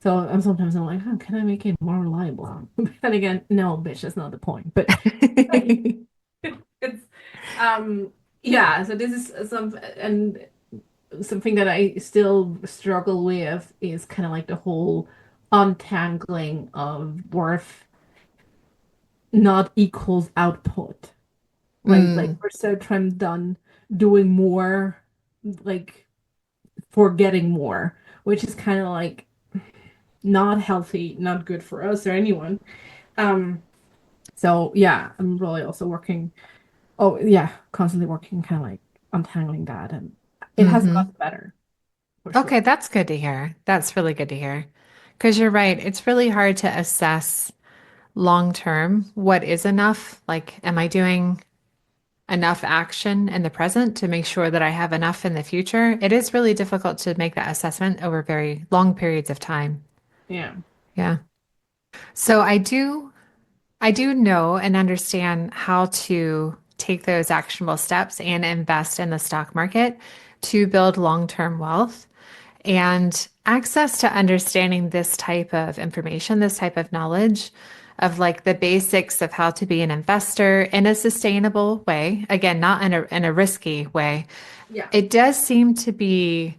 So I'm like, how can I make it more reliable? But then again, no, bitch, that's not the point. But like, it's yeah, so this is something that I still struggle with is kind of like the whole untangling of worth not equals output, right? Like Mm, we're so trimmed done doing more, like for getting more, which is kind of like not healthy, not good for us or anyone. Um, so yeah, I'm really also working. Oh yeah, constantly working, kind of like untangling that, and it has hmm gotten better for Okay, sure. that's good to hear. That's really good to hear. Because you're right, it's really hard to assess long term what is enough. Like, am I doing enough action in the present to make sure that I have enough in the future? It is really difficult to make that assessment over very long periods of time. Yeah. Yeah. So I do know and understand how to take those actionable steps and invest in the stock market to build long-term wealth. And access to understanding this type of information, this type of knowledge of like the basics of how to be an investor in a sustainable way, again, not in a risky way. Yeah. It does seem to be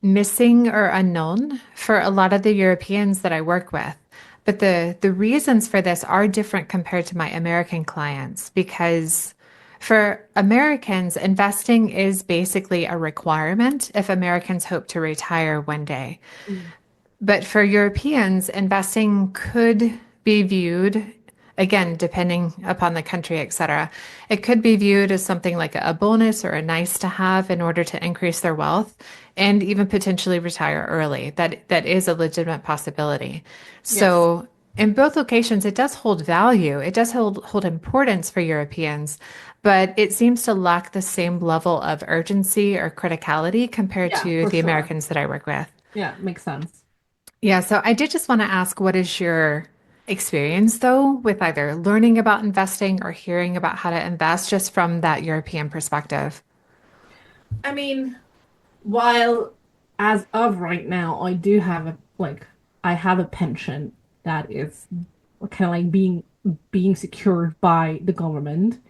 missing or unknown for a lot of the Europeans that I work with. But the reasons for this are different compared to my American clients because for Americans, investing is basically a requirement if Americans hope to retire one day. Mm. But for Europeans, investing could be viewed, again, depending upon the country, et cetera, it could be viewed as something like a bonus or a nice to have in order to increase their wealth and even potentially retire early. That is a legitimate possibility. Yes. So in both locations, it does hold value. It does hold importance for Europeans, but it seems to lack the same level of urgency or criticality compared Yeah, to for the sure. Americans that I work with. Yeah, makes sense. Yeah, so I did just want to ask, what is your experience though with either learning about investing or hearing about how to invest just from that European perspective? I mean, while as of right now, I do have a like I have a pension that is kind of like being secured by the government.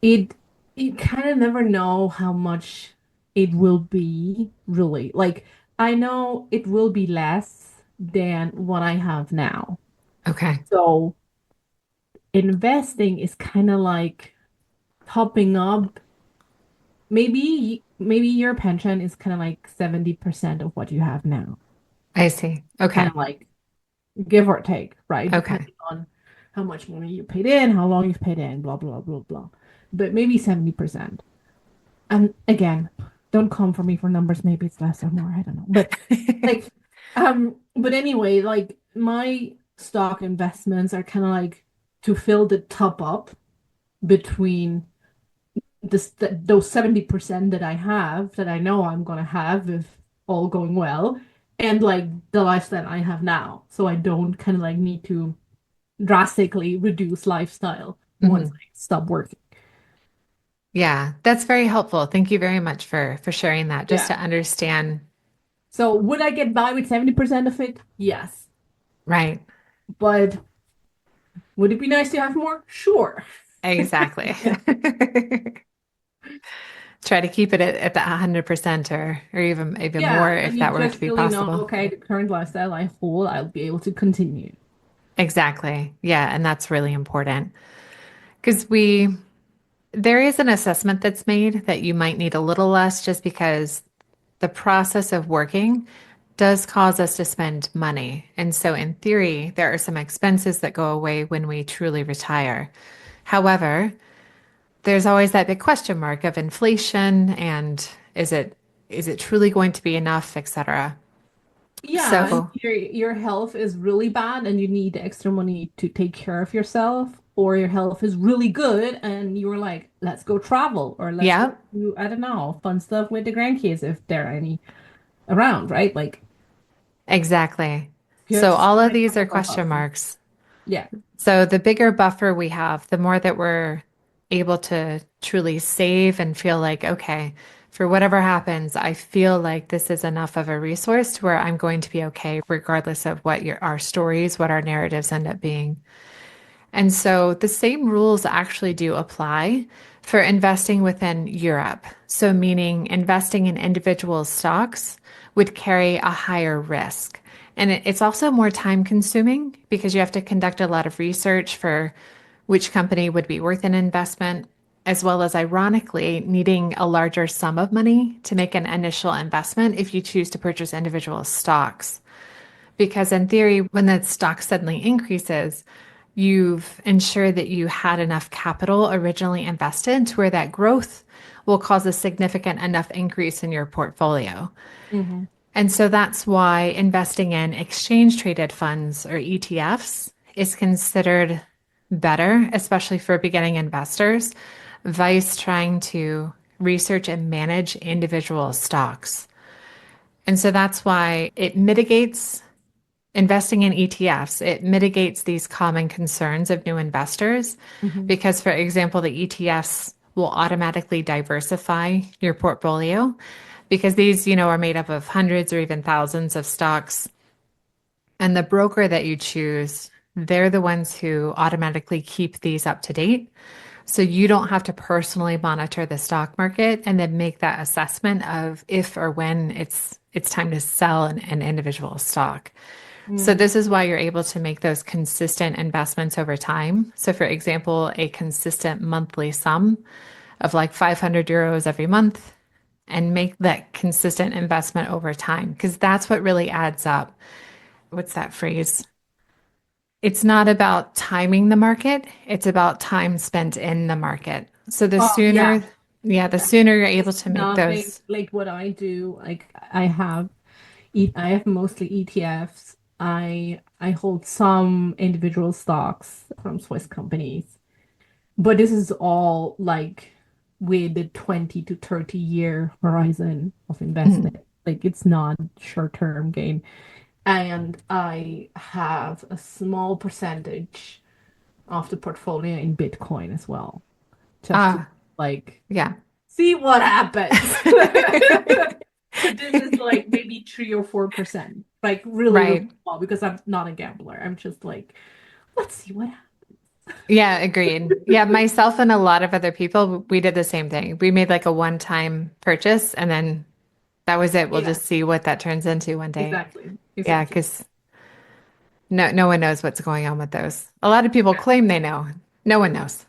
It you kind of never know how much it will be really. Like I know it will be less than what I have now. Okay, So investing is kind of like topping up. Maybe your pension is kind of like 70% of what you have now. I see. Kind Okay, of like give or take, right? okay. Depending on how much money you paid in, how long you've paid in, blah blah blah blah. But maybe 70%. And again, don't come for me for numbers, maybe it's less or more, I don't know. But like but anyway, like my stock investments are kind of like to fill the top up between those 70% that I have that I know I'm gonna have if all going well, and like the lifestyle I have now. So I don't kind of like need to drastically reduce lifestyle once Mhm. I stop working. Yeah, that's very helpful. Thank you very much for sharing that, just Yeah. to understand. So would I get by with 70% of it? Yes. Right, But would it be nice to have more? Sure. exactly. Yeah. Try to keep it at the 100% or even more Yeah. And if you that were to just be really know, possible. okay, the current lifestyle I hold, I'll be able to continue. Exactly. Yeah, and that's really important because there is an assessment that's made that you might need a little less just because the process of working does cause us to spend money. And so, in theory, there are some expenses that go away when we truly retire. However, there's always that big question mark of inflation and is it truly going to be enough, et cetera. Yeah, and So, your health is really bad and you need extra money to take care of yourself, or your health is really good and you're like, let's go travel or let's go yeah, do, I don't know, fun stuff with the grandkids if there are any around, right? Like exactly. you have So, to all of find these some are of question us. marks. Yeah. So, the bigger buffer we have, the more that we're able to truly save and feel like, okay, for whatever happens, I feel like this is enough of a resource to where I'm going to be okay, regardless of what our stories, what our narratives end up being. And so the same rules actually do apply for investing within Europe. So, meaning investing in individual stocks would carry a higher risk. And it's also more time consuming because you have to conduct a lot of research for which company would be worth an investment, as well as ironically needing a larger sum of money to make an initial investment if you choose to purchase individual stocks. Because in theory, when that stock suddenly increases, you've ensured that you had enough capital originally invested to where that growth will cause a significant enough increase in your portfolio. Hmm. And so that's why investing in exchange traded funds or ETFs is considered better, especially for beginning investors, vice trying to research and manage individual stocks. And so that's why it mitigates investing in ETFs, it mitigates these common concerns of new investors Hmm. because, for example, the ETFs will automatically diversify your portfolio because these, are made up of hundreds or even thousands of stocks. And the broker that you choose, they're the ones who automatically keep these up to date. So you don't have to personally monitor the stock market and then make that assessment of if or when it's time to sell an individual stock. So Mm. this is why you're able to make those consistent investments over time. So for example, a consistent monthly sum of like 500 euros every month and make that consistent investment over time because that's what really adds up. What's that phrase? It's not about timing the market, it's about time spent in the market. So the Oh, yeah. sooner, yeah, the Yeah. sooner you're able It's to make nothing those. like what I do. Like I have mostly ETFs. I hold some individual stocks from Swiss companies. But this is all like with the 20 to 30-year horizon of investment. Mhm. Like it's not short-term gain. And I have a small percentage of the portfolio in Bitcoin as well, just to Ah, like yeah. see what happens. But this is like maybe 3 or 4%, like really, really Right. small because I'm not a gambler. I'm just like, let's see what Yeah, agreed. Yeah, myself and a lot of other people, we did the same thing. We made like a one-time purchase and then that was it. We'll Yeah, just see what that turns into one day. exactly. Yeah, Exactly. because no one knows what's going on with those. A lot of people claim they know. No one knows.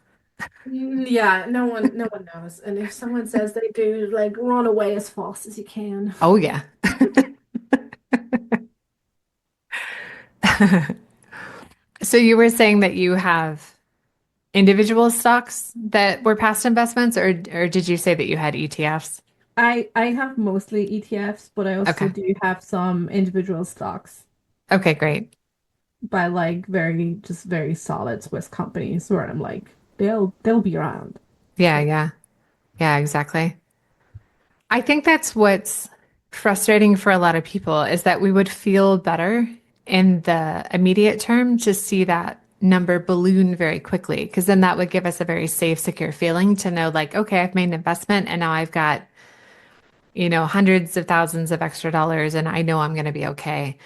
Yeah, no one knows. And if someone says they do, like run away as fast as you can. Oh, yeah. So you were saying that you have individual stocks that were past investments, or did you say that you had ETFs? I have mostly ETFs, but I also Okay. do have some individual stocks Okay, great. by like very solid Swiss companies where I'm like, they'll be around. Yeah, So yeah. Yeah, exactly. I think that's what's frustrating for a lot of people is that we would feel better in the immediate term to see that number balloon very quickly, because then that would give us a very safe, secure feeling to know, like, okay, I've made an investment and now I've got, hundreds of thousands of extra dollars and I know I'm going to be okay.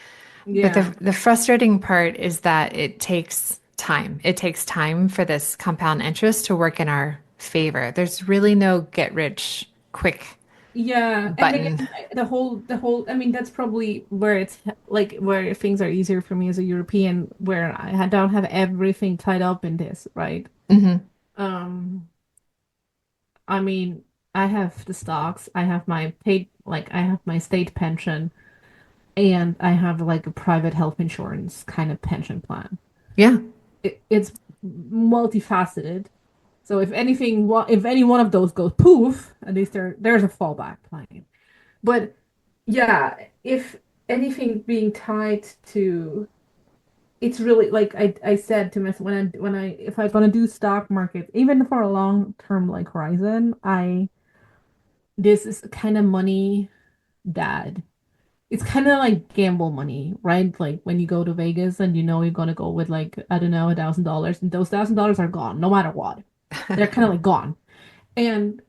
But yeah. the frustrating part is that it takes time. It takes time for this compound interest to work in our favor. There's really no get rich quick Yeah, and button. again, I mean, that's probably where it's like where things are easier for me as a European, where don't have everything tied up in this, right? Hmm. Um, I mean, I have the stocks, I have my paid, like I have my state pension, and I have like a private health insurance kind of pension plan. Yeah. It's multifaceted. So if any one of those goes poof, at least there's a fallback plan. But yeah, if anything being tied to it's really like I said to myself when I if I want to do stock market, even for a long term like horizon, I this is kind of money that it's kind of like gamble money, right? Like when you go to Vegas and you know you're gonna go with like I don't know $1,000, and those $1,000 are gone no matter what. They're kind of like gone. And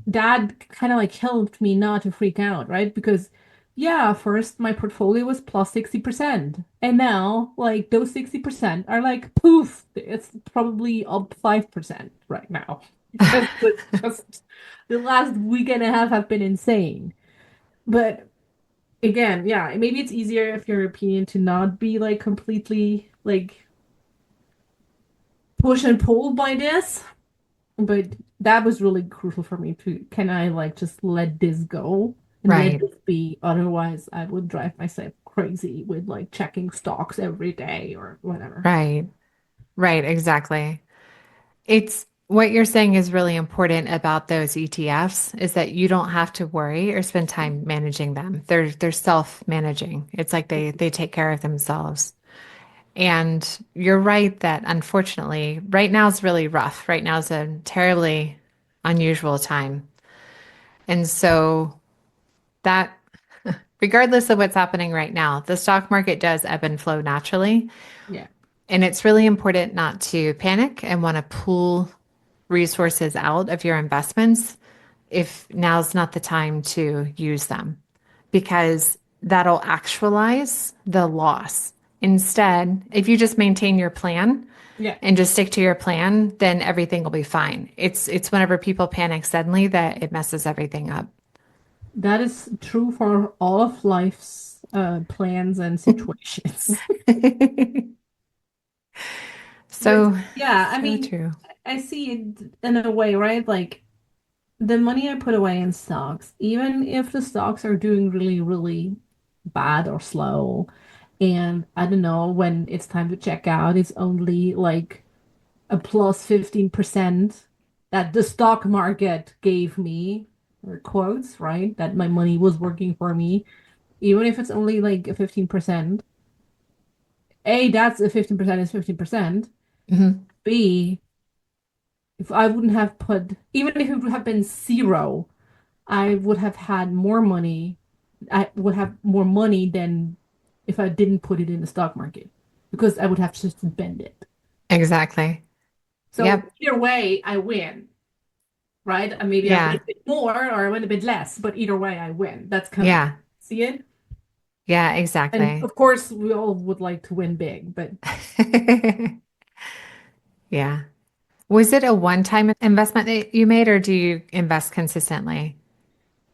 that kind of like helped me not to freak out, right? Because, yeah, first my portfolio was plus 60%. And now, like, those 60% are like, poof, it's probably up 5% right now. Because it's just the last week and a half have been insane. But again, yeah, maybe it's easier if you're European to not be like completely like push and pull by this. But that was really crucial for me to can I like just let this go and let Right, this be? Otherwise, I would drive myself crazy with like checking stocks every day or whatever. right, right, exactly. It's what you're saying is really important about those ETFs is that you don't have to worry or spend time managing them. They're self-managing. It's like they take care of themselves. And you're right that unfortunately, right now is really rough. Right now is a terribly unusual time. And so that regardless of what's happening right now, the stock market does ebb and flow naturally. Yeah. And it's really important not to panic and want to pull resources out of your investments if now's not the time to use them because that'll actualize the loss. Instead, if you just maintain your plan Yeah. and just stick to your plan, then everything will be fine. It's whenever people panic suddenly that it messes everything up. That is true for all of life's plans and situations. But So, yeah, I so mean, true. I see it in a way, right? Like the money I put away in stocks, even if the stocks are doing really, really bad or slow, and I don't know, when it's time to check out, it's only like a plus 15% that the stock market gave me, or quotes, right? That my money was working for me. Even if it's only like a 15%, A, that's a 15% is 15%. Mhm. B, if I wouldn't have put, even if it would have been zero, I would have had more money. I would have more money than if I didn't put it in the stock market because I would have just spent it. Exactly. So Yep. either way, I win, right? And maybe I win Yeah. a bit more or I win a bit less, but either way, I win. That's kind of like Yeah. see it. Yeah, And exactly. of course, we all would like to win big, but Yeah. Was it a one-time investment that you made, or do you invest consistently?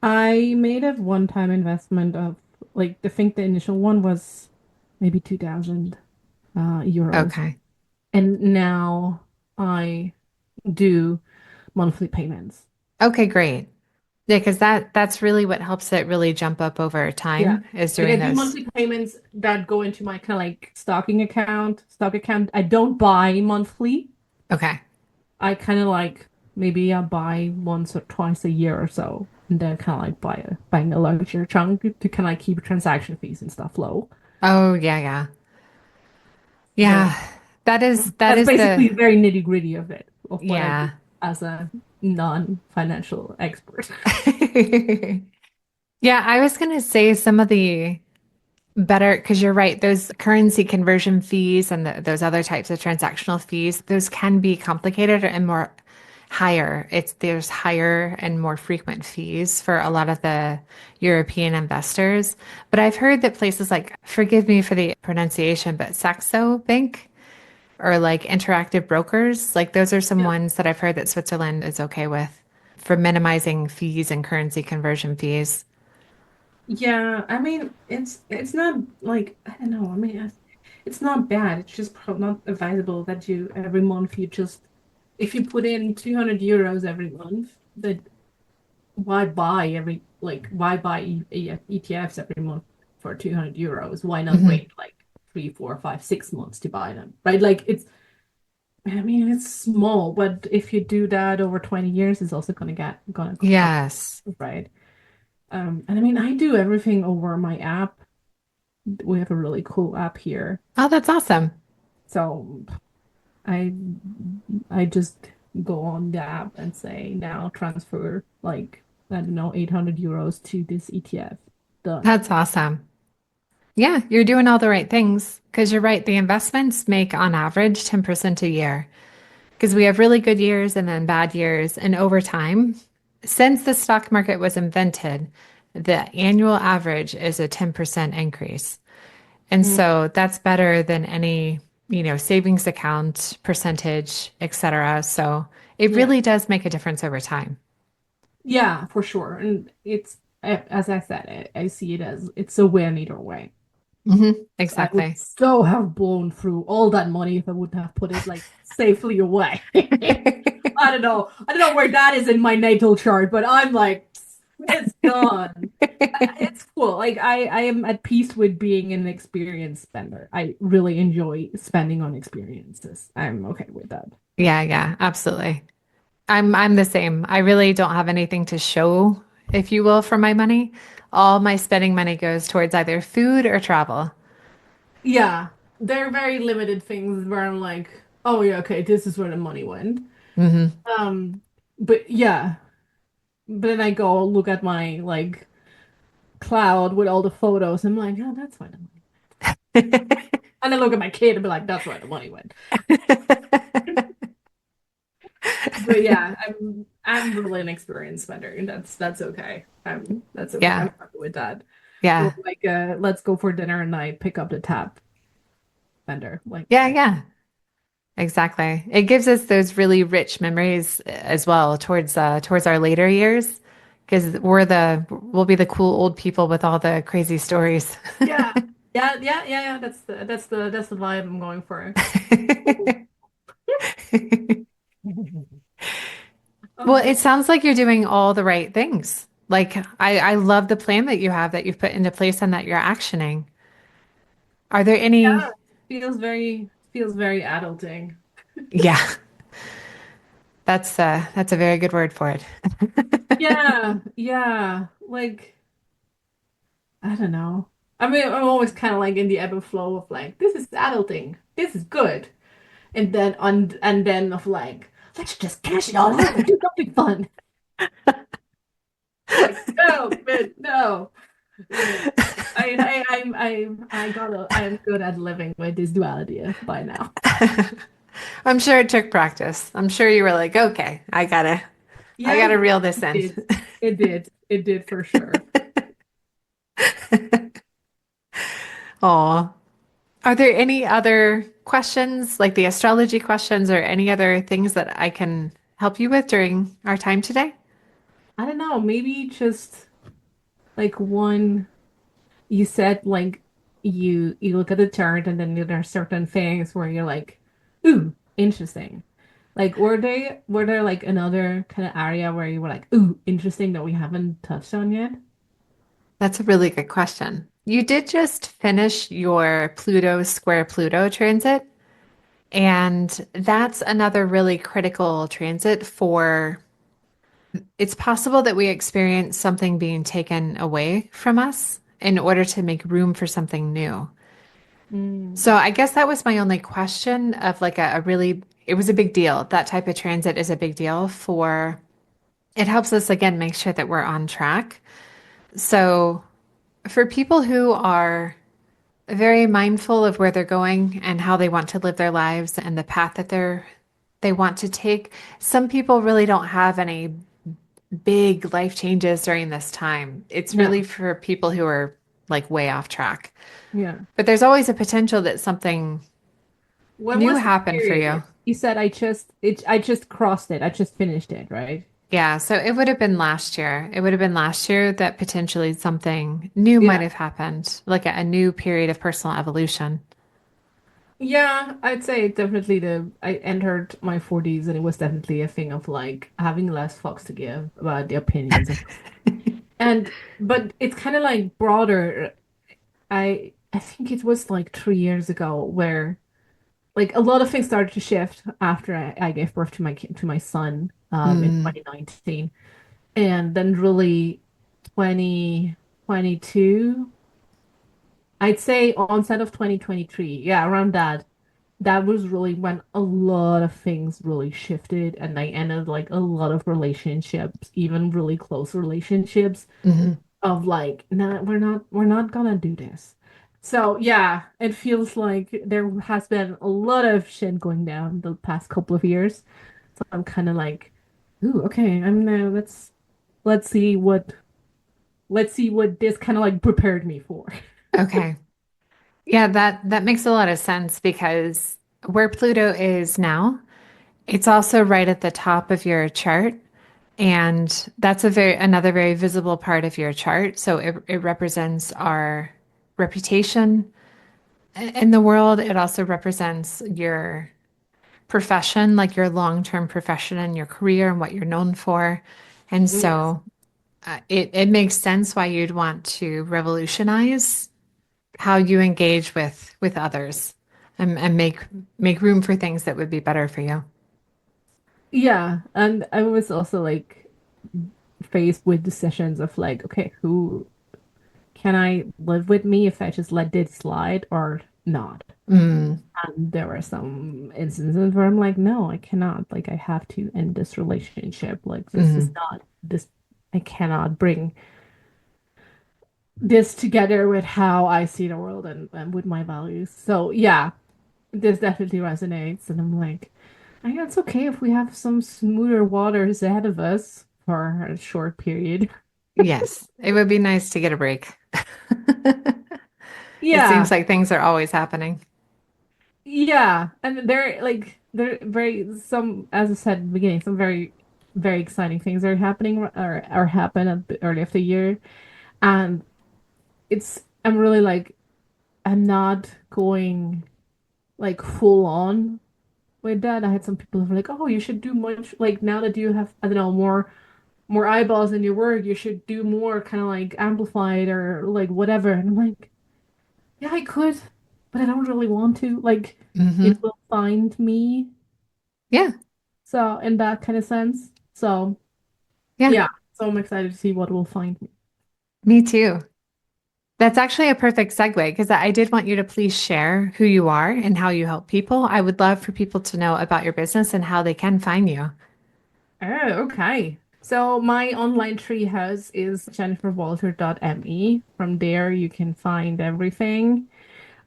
I made a one-time investment of like I think the initial one was maybe 2,000 euros, Okay. and now I do monthly payments. Okay, great. Yeah, because that's really what helps it really jump up over Yeah. time is Like I doing do those. monthly payments that go into my kind of like stocking account, stock account. I don't buy monthly. Okay. I kind of like maybe I buy once or twice a year or so, and then kind of like buying a larger chunk to kind of like keep transaction fees and stuff low. Oh, yeah, yeah. But Yeah. That that's is the basically very nitty-gritty of it, of what I do yeah. as a non-financial expert. Yeah, I was gonna say some of the better, because you're right, those currency conversion fees and those other types of transactional fees, those can be complicated and more higher. There's higher and more frequent fees for a lot of the European investors. But I've heard that places like, forgive me for the pronunciation, but Saxo Bank or like Interactive Brokers, like those are some Yeah. ones that I've heard that Switzerland is okay with for minimizing fees and currency conversion fees. Yeah, I mean, it's not like I don't know. I mean, it's not bad. It's just not advisable that you every month you just if you put in 200 euros every month, that why buy ETFs every month for 200 euros? Why not Hmm. wait like 3, 4, 5, 6 months to buy them, right? Like it's I mean, it's small, but if you do that over 20 years, it's also gonna compound, Yes. right? And I mean, I do everything over my app. We have a really cool app here. Oh, that's awesome. So I I just go on the app and say now transfer like I don't know 800 euros to this ETF. Done. That's awesome. Yeah, you're doing all the right things because you're right. The investments make on average 10% a year because we have really good years and then bad years. And over time, since the stock market was invented, the annual average is a 10% increase. And Mm, so that's better than any, savings account percentage, et cetera. So it yeah. really does make a difference over time. Yeah, for sure. And it's as I said, I see it as it's a win either way. I would Exactly. so have blown through all that money if I wouldn't have put it like safely away. I don't know. I don't know where that is in my natal chart, but I'm like, it's gone. It's cool. Like I am at peace with being an experience spender. I really enjoy spending on experiences. I'm okay with that. Yeah, yeah, absolutely. I'm the same. I really don't have anything to show, if you will, for my money. All my spending money goes towards either food or travel. Yeah, they're very limited things where I'm like, oh yeah, okay, this is where the money went. Hmm. Um, but yeah, but then I go look at my like cloud with all the photos. I'm like, oh, that's where the money. And I look at my kid and be like, that's where the money went. But yeah, I'm really an experienced spender, and that's okay. That's okay. I'm Yeah, happy with that. Or yeah, like, let's go for dinner and I pick up the tab vendor. Like, yeah, okay, yeah, exactly. It gives us those really rich memories as well towards our later years because we'll be the cool old people with all the crazy stories. yeah, yeah. That's the vibe I'm going for. Well, Oh, it sounds like you're doing all the right things. Like I love the plan that you have that you've put into place and that you're actioning. Are there yeah, any? feels very adulting. Yeah, that's a very good word for it. Yeah, yeah. Like, I don't know. I mean, I'm always kind of like in the ebb and flow of like, this is adulting. This is good. And then of like, let's just cash it all out and do something fun. Like, no, man, no. Yeah. I am good at living with this duality by now. I'm sure it took practice. I'm sure you were like, okay, I Yeah, gotta reel this it in. did. It did. It did for sure. Oh, are there any other questions, like the astrology questions, or any other things that I can help you with during our time today? I don't know, maybe just like one you said like you look at the chart and then there are certain things where you're like, ooh, interesting. Like were there like another kind of area where you were like, ooh, interesting that we haven't touched on yet? That's a really good question. You did just finish your Pluto square Pluto transit, and that's another really critical transit for it's possible that we experience something being taken away from us in order to make room for something new. Mm, So I guess that was my only question of like a really, it was a big deal. That type of transit is a big deal for, it helps us again make sure that we're on track. So for people who are very mindful of where they're going and how they want to live their lives and the path that they want to take, some people really don't have any big life changes during this time. It's yeah. really for people who are like way off track. Yeah. But there's always a potential that something When new was the happened for you. period? You said I just crossed it. I just finished it, right? Yeah, so it would have been last year. It would have been last year that potentially something new might Yeah. have happened, like a new period of personal evolution. Yeah, I'd say definitely I entered my 40s and it was definitely a thing of like having less fucks to give about the opinions of and but it's kind of like broader. I think it was like 3 years ago where like a lot of things started to shift after I gave birth to my son in Mm, 2019 and then really 2022 I'd say onset of 2023. Yeah, around that. That was really when a lot of things really shifted and I ended like a lot of relationships, even really close relationships Hmm. of like, nah, we're not gonna do this. So yeah, it feels like there has been a lot of shit going down the past couple of years. So I'm kind of like, ooh, okay, I'm gonna let's see what let's see what this kind of like prepared me for. Okay. Yeah, that makes a lot of sense because where Pluto is now, it's also right at the top of your chart. And that's another very visible part of your chart. So it represents our reputation in the world. It also represents your profession, like your long-term profession and your career and what you're known for. And Yes. so it makes sense why you'd want to revolutionize how you engage with others and make room for things that would be better for you. Yeah, and I was also like faced with decisions of like, okay, who can I live with me if I just let this slide or not? Mm, And there were some instances where I'm like, no, I cannot. Like, I have to end this relationship. Like, this is mm, not this. I cannot bring this together with how I see the world and with my values. So yeah, this definitely resonates. And I'm like, I think it's okay if we have some smoother waters ahead of us for a short period. yes, it would be nice to get a break. It seems Yeah, like things are always happening. yeah, and they're very some as I said at the beginning, some very exciting things are happening or happen at the early of the year, and it's I'm really like I'm not going like full on with that. I had some people who were like, oh, you should do much like now that you have I don't know more eyeballs in your work, you should do more kind of like amplified or like whatever. And I'm like, yeah, I could, but I don't really want to. Like, it Hmm. will find me. Yeah, So, in that kind of sense. So, yeah, yeah. So I'm excited to see what will find me. me too. That's actually a perfect segue because I did want you to please share who you are and how you help people. I would love for people to know about your business and how they can find you. Oh, okay. So my online treehouse is jenniferwalter.me. From there, you can find everything.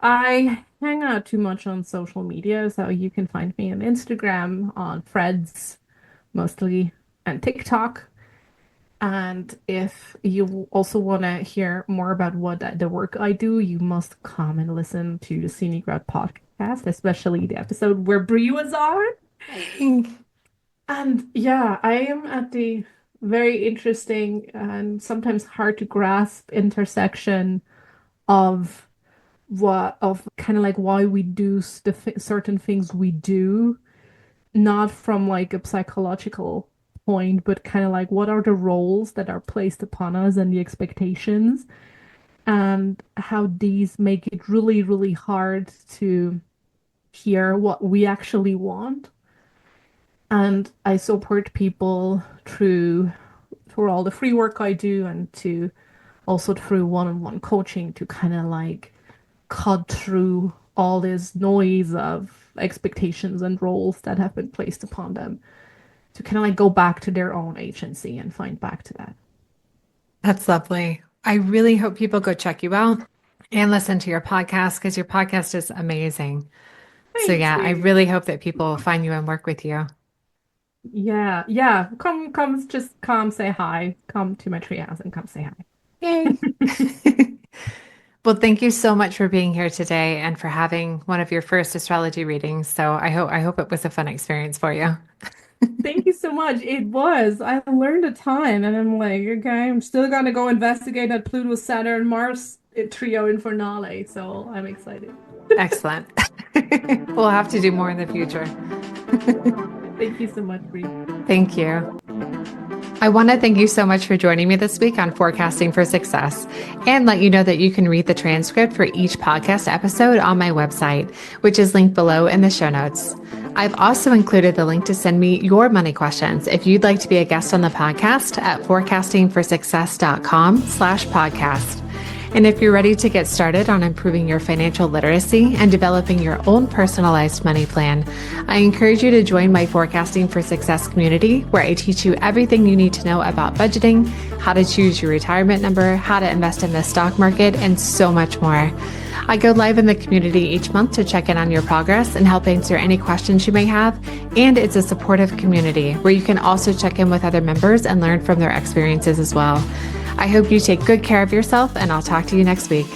I hang out too much on social media, so you can find me on Instagram, on Threads, mostly, and TikTok. And if you also want to hear more about the work I do, you must come and listen to the Scenic Route podcast, especially the episode where Brie was on. And yeah, I am at the very interesting and sometimes hard to grasp intersection of what of kind of like why we do certain things we do, not from like a psychological point, but kind of like what are the roles that are placed upon us and the expectations, and how these make it really, really hard to hear what we actually want. And I support people through all the free work I do and to also through one-on-one coaching to kind of like cut through all this noise of expectations and roles that have been placed upon them to kind of like go back to their own agency and find back to that. That's lovely. I really hope people go check you out and listen to your podcast because your podcast is amazing. So Thank yeah, I you. really hope that people find you and work with you. Yeah, yeah. Come, just come say hi. Come to my treehouse and come say Yay. hi. Well, thank you so much for being here today and for having one of your first astrology readings. So I hope it was a fun experience for you. Thank you so much. It was. I learned a ton, and I'm like, okay, I'm still gonna go investigate that Pluto, Saturn, Mars trio infernale. So I'm excited. Excellent. We'll have to do more in the future. Thank you so much, Brie. Thank you. I want to thank you so much for joining me this week on Forecasting for Success and let you know that you can read the transcript for each podcast episode on my website, which is linked below in the show notes. I've also included the link to send me your money questions if you'd like to be a guest on the podcast at forecastingforsuccess.com/podcast. And if you're ready to get started on improving your financial literacy and developing your own personalized money plan, I encourage you to join my Forecasting for Success community, where I teach you everything you need to know about budgeting, how to choose your retirement number, how to invest in the stock market, and so much more. I go live in the community each month to check in on your progress and help answer any questions you may have. And it's a supportive community where you can also check in with other members and learn from their experiences as well. I hope you take good care of yourself, and I'll talk to you next week.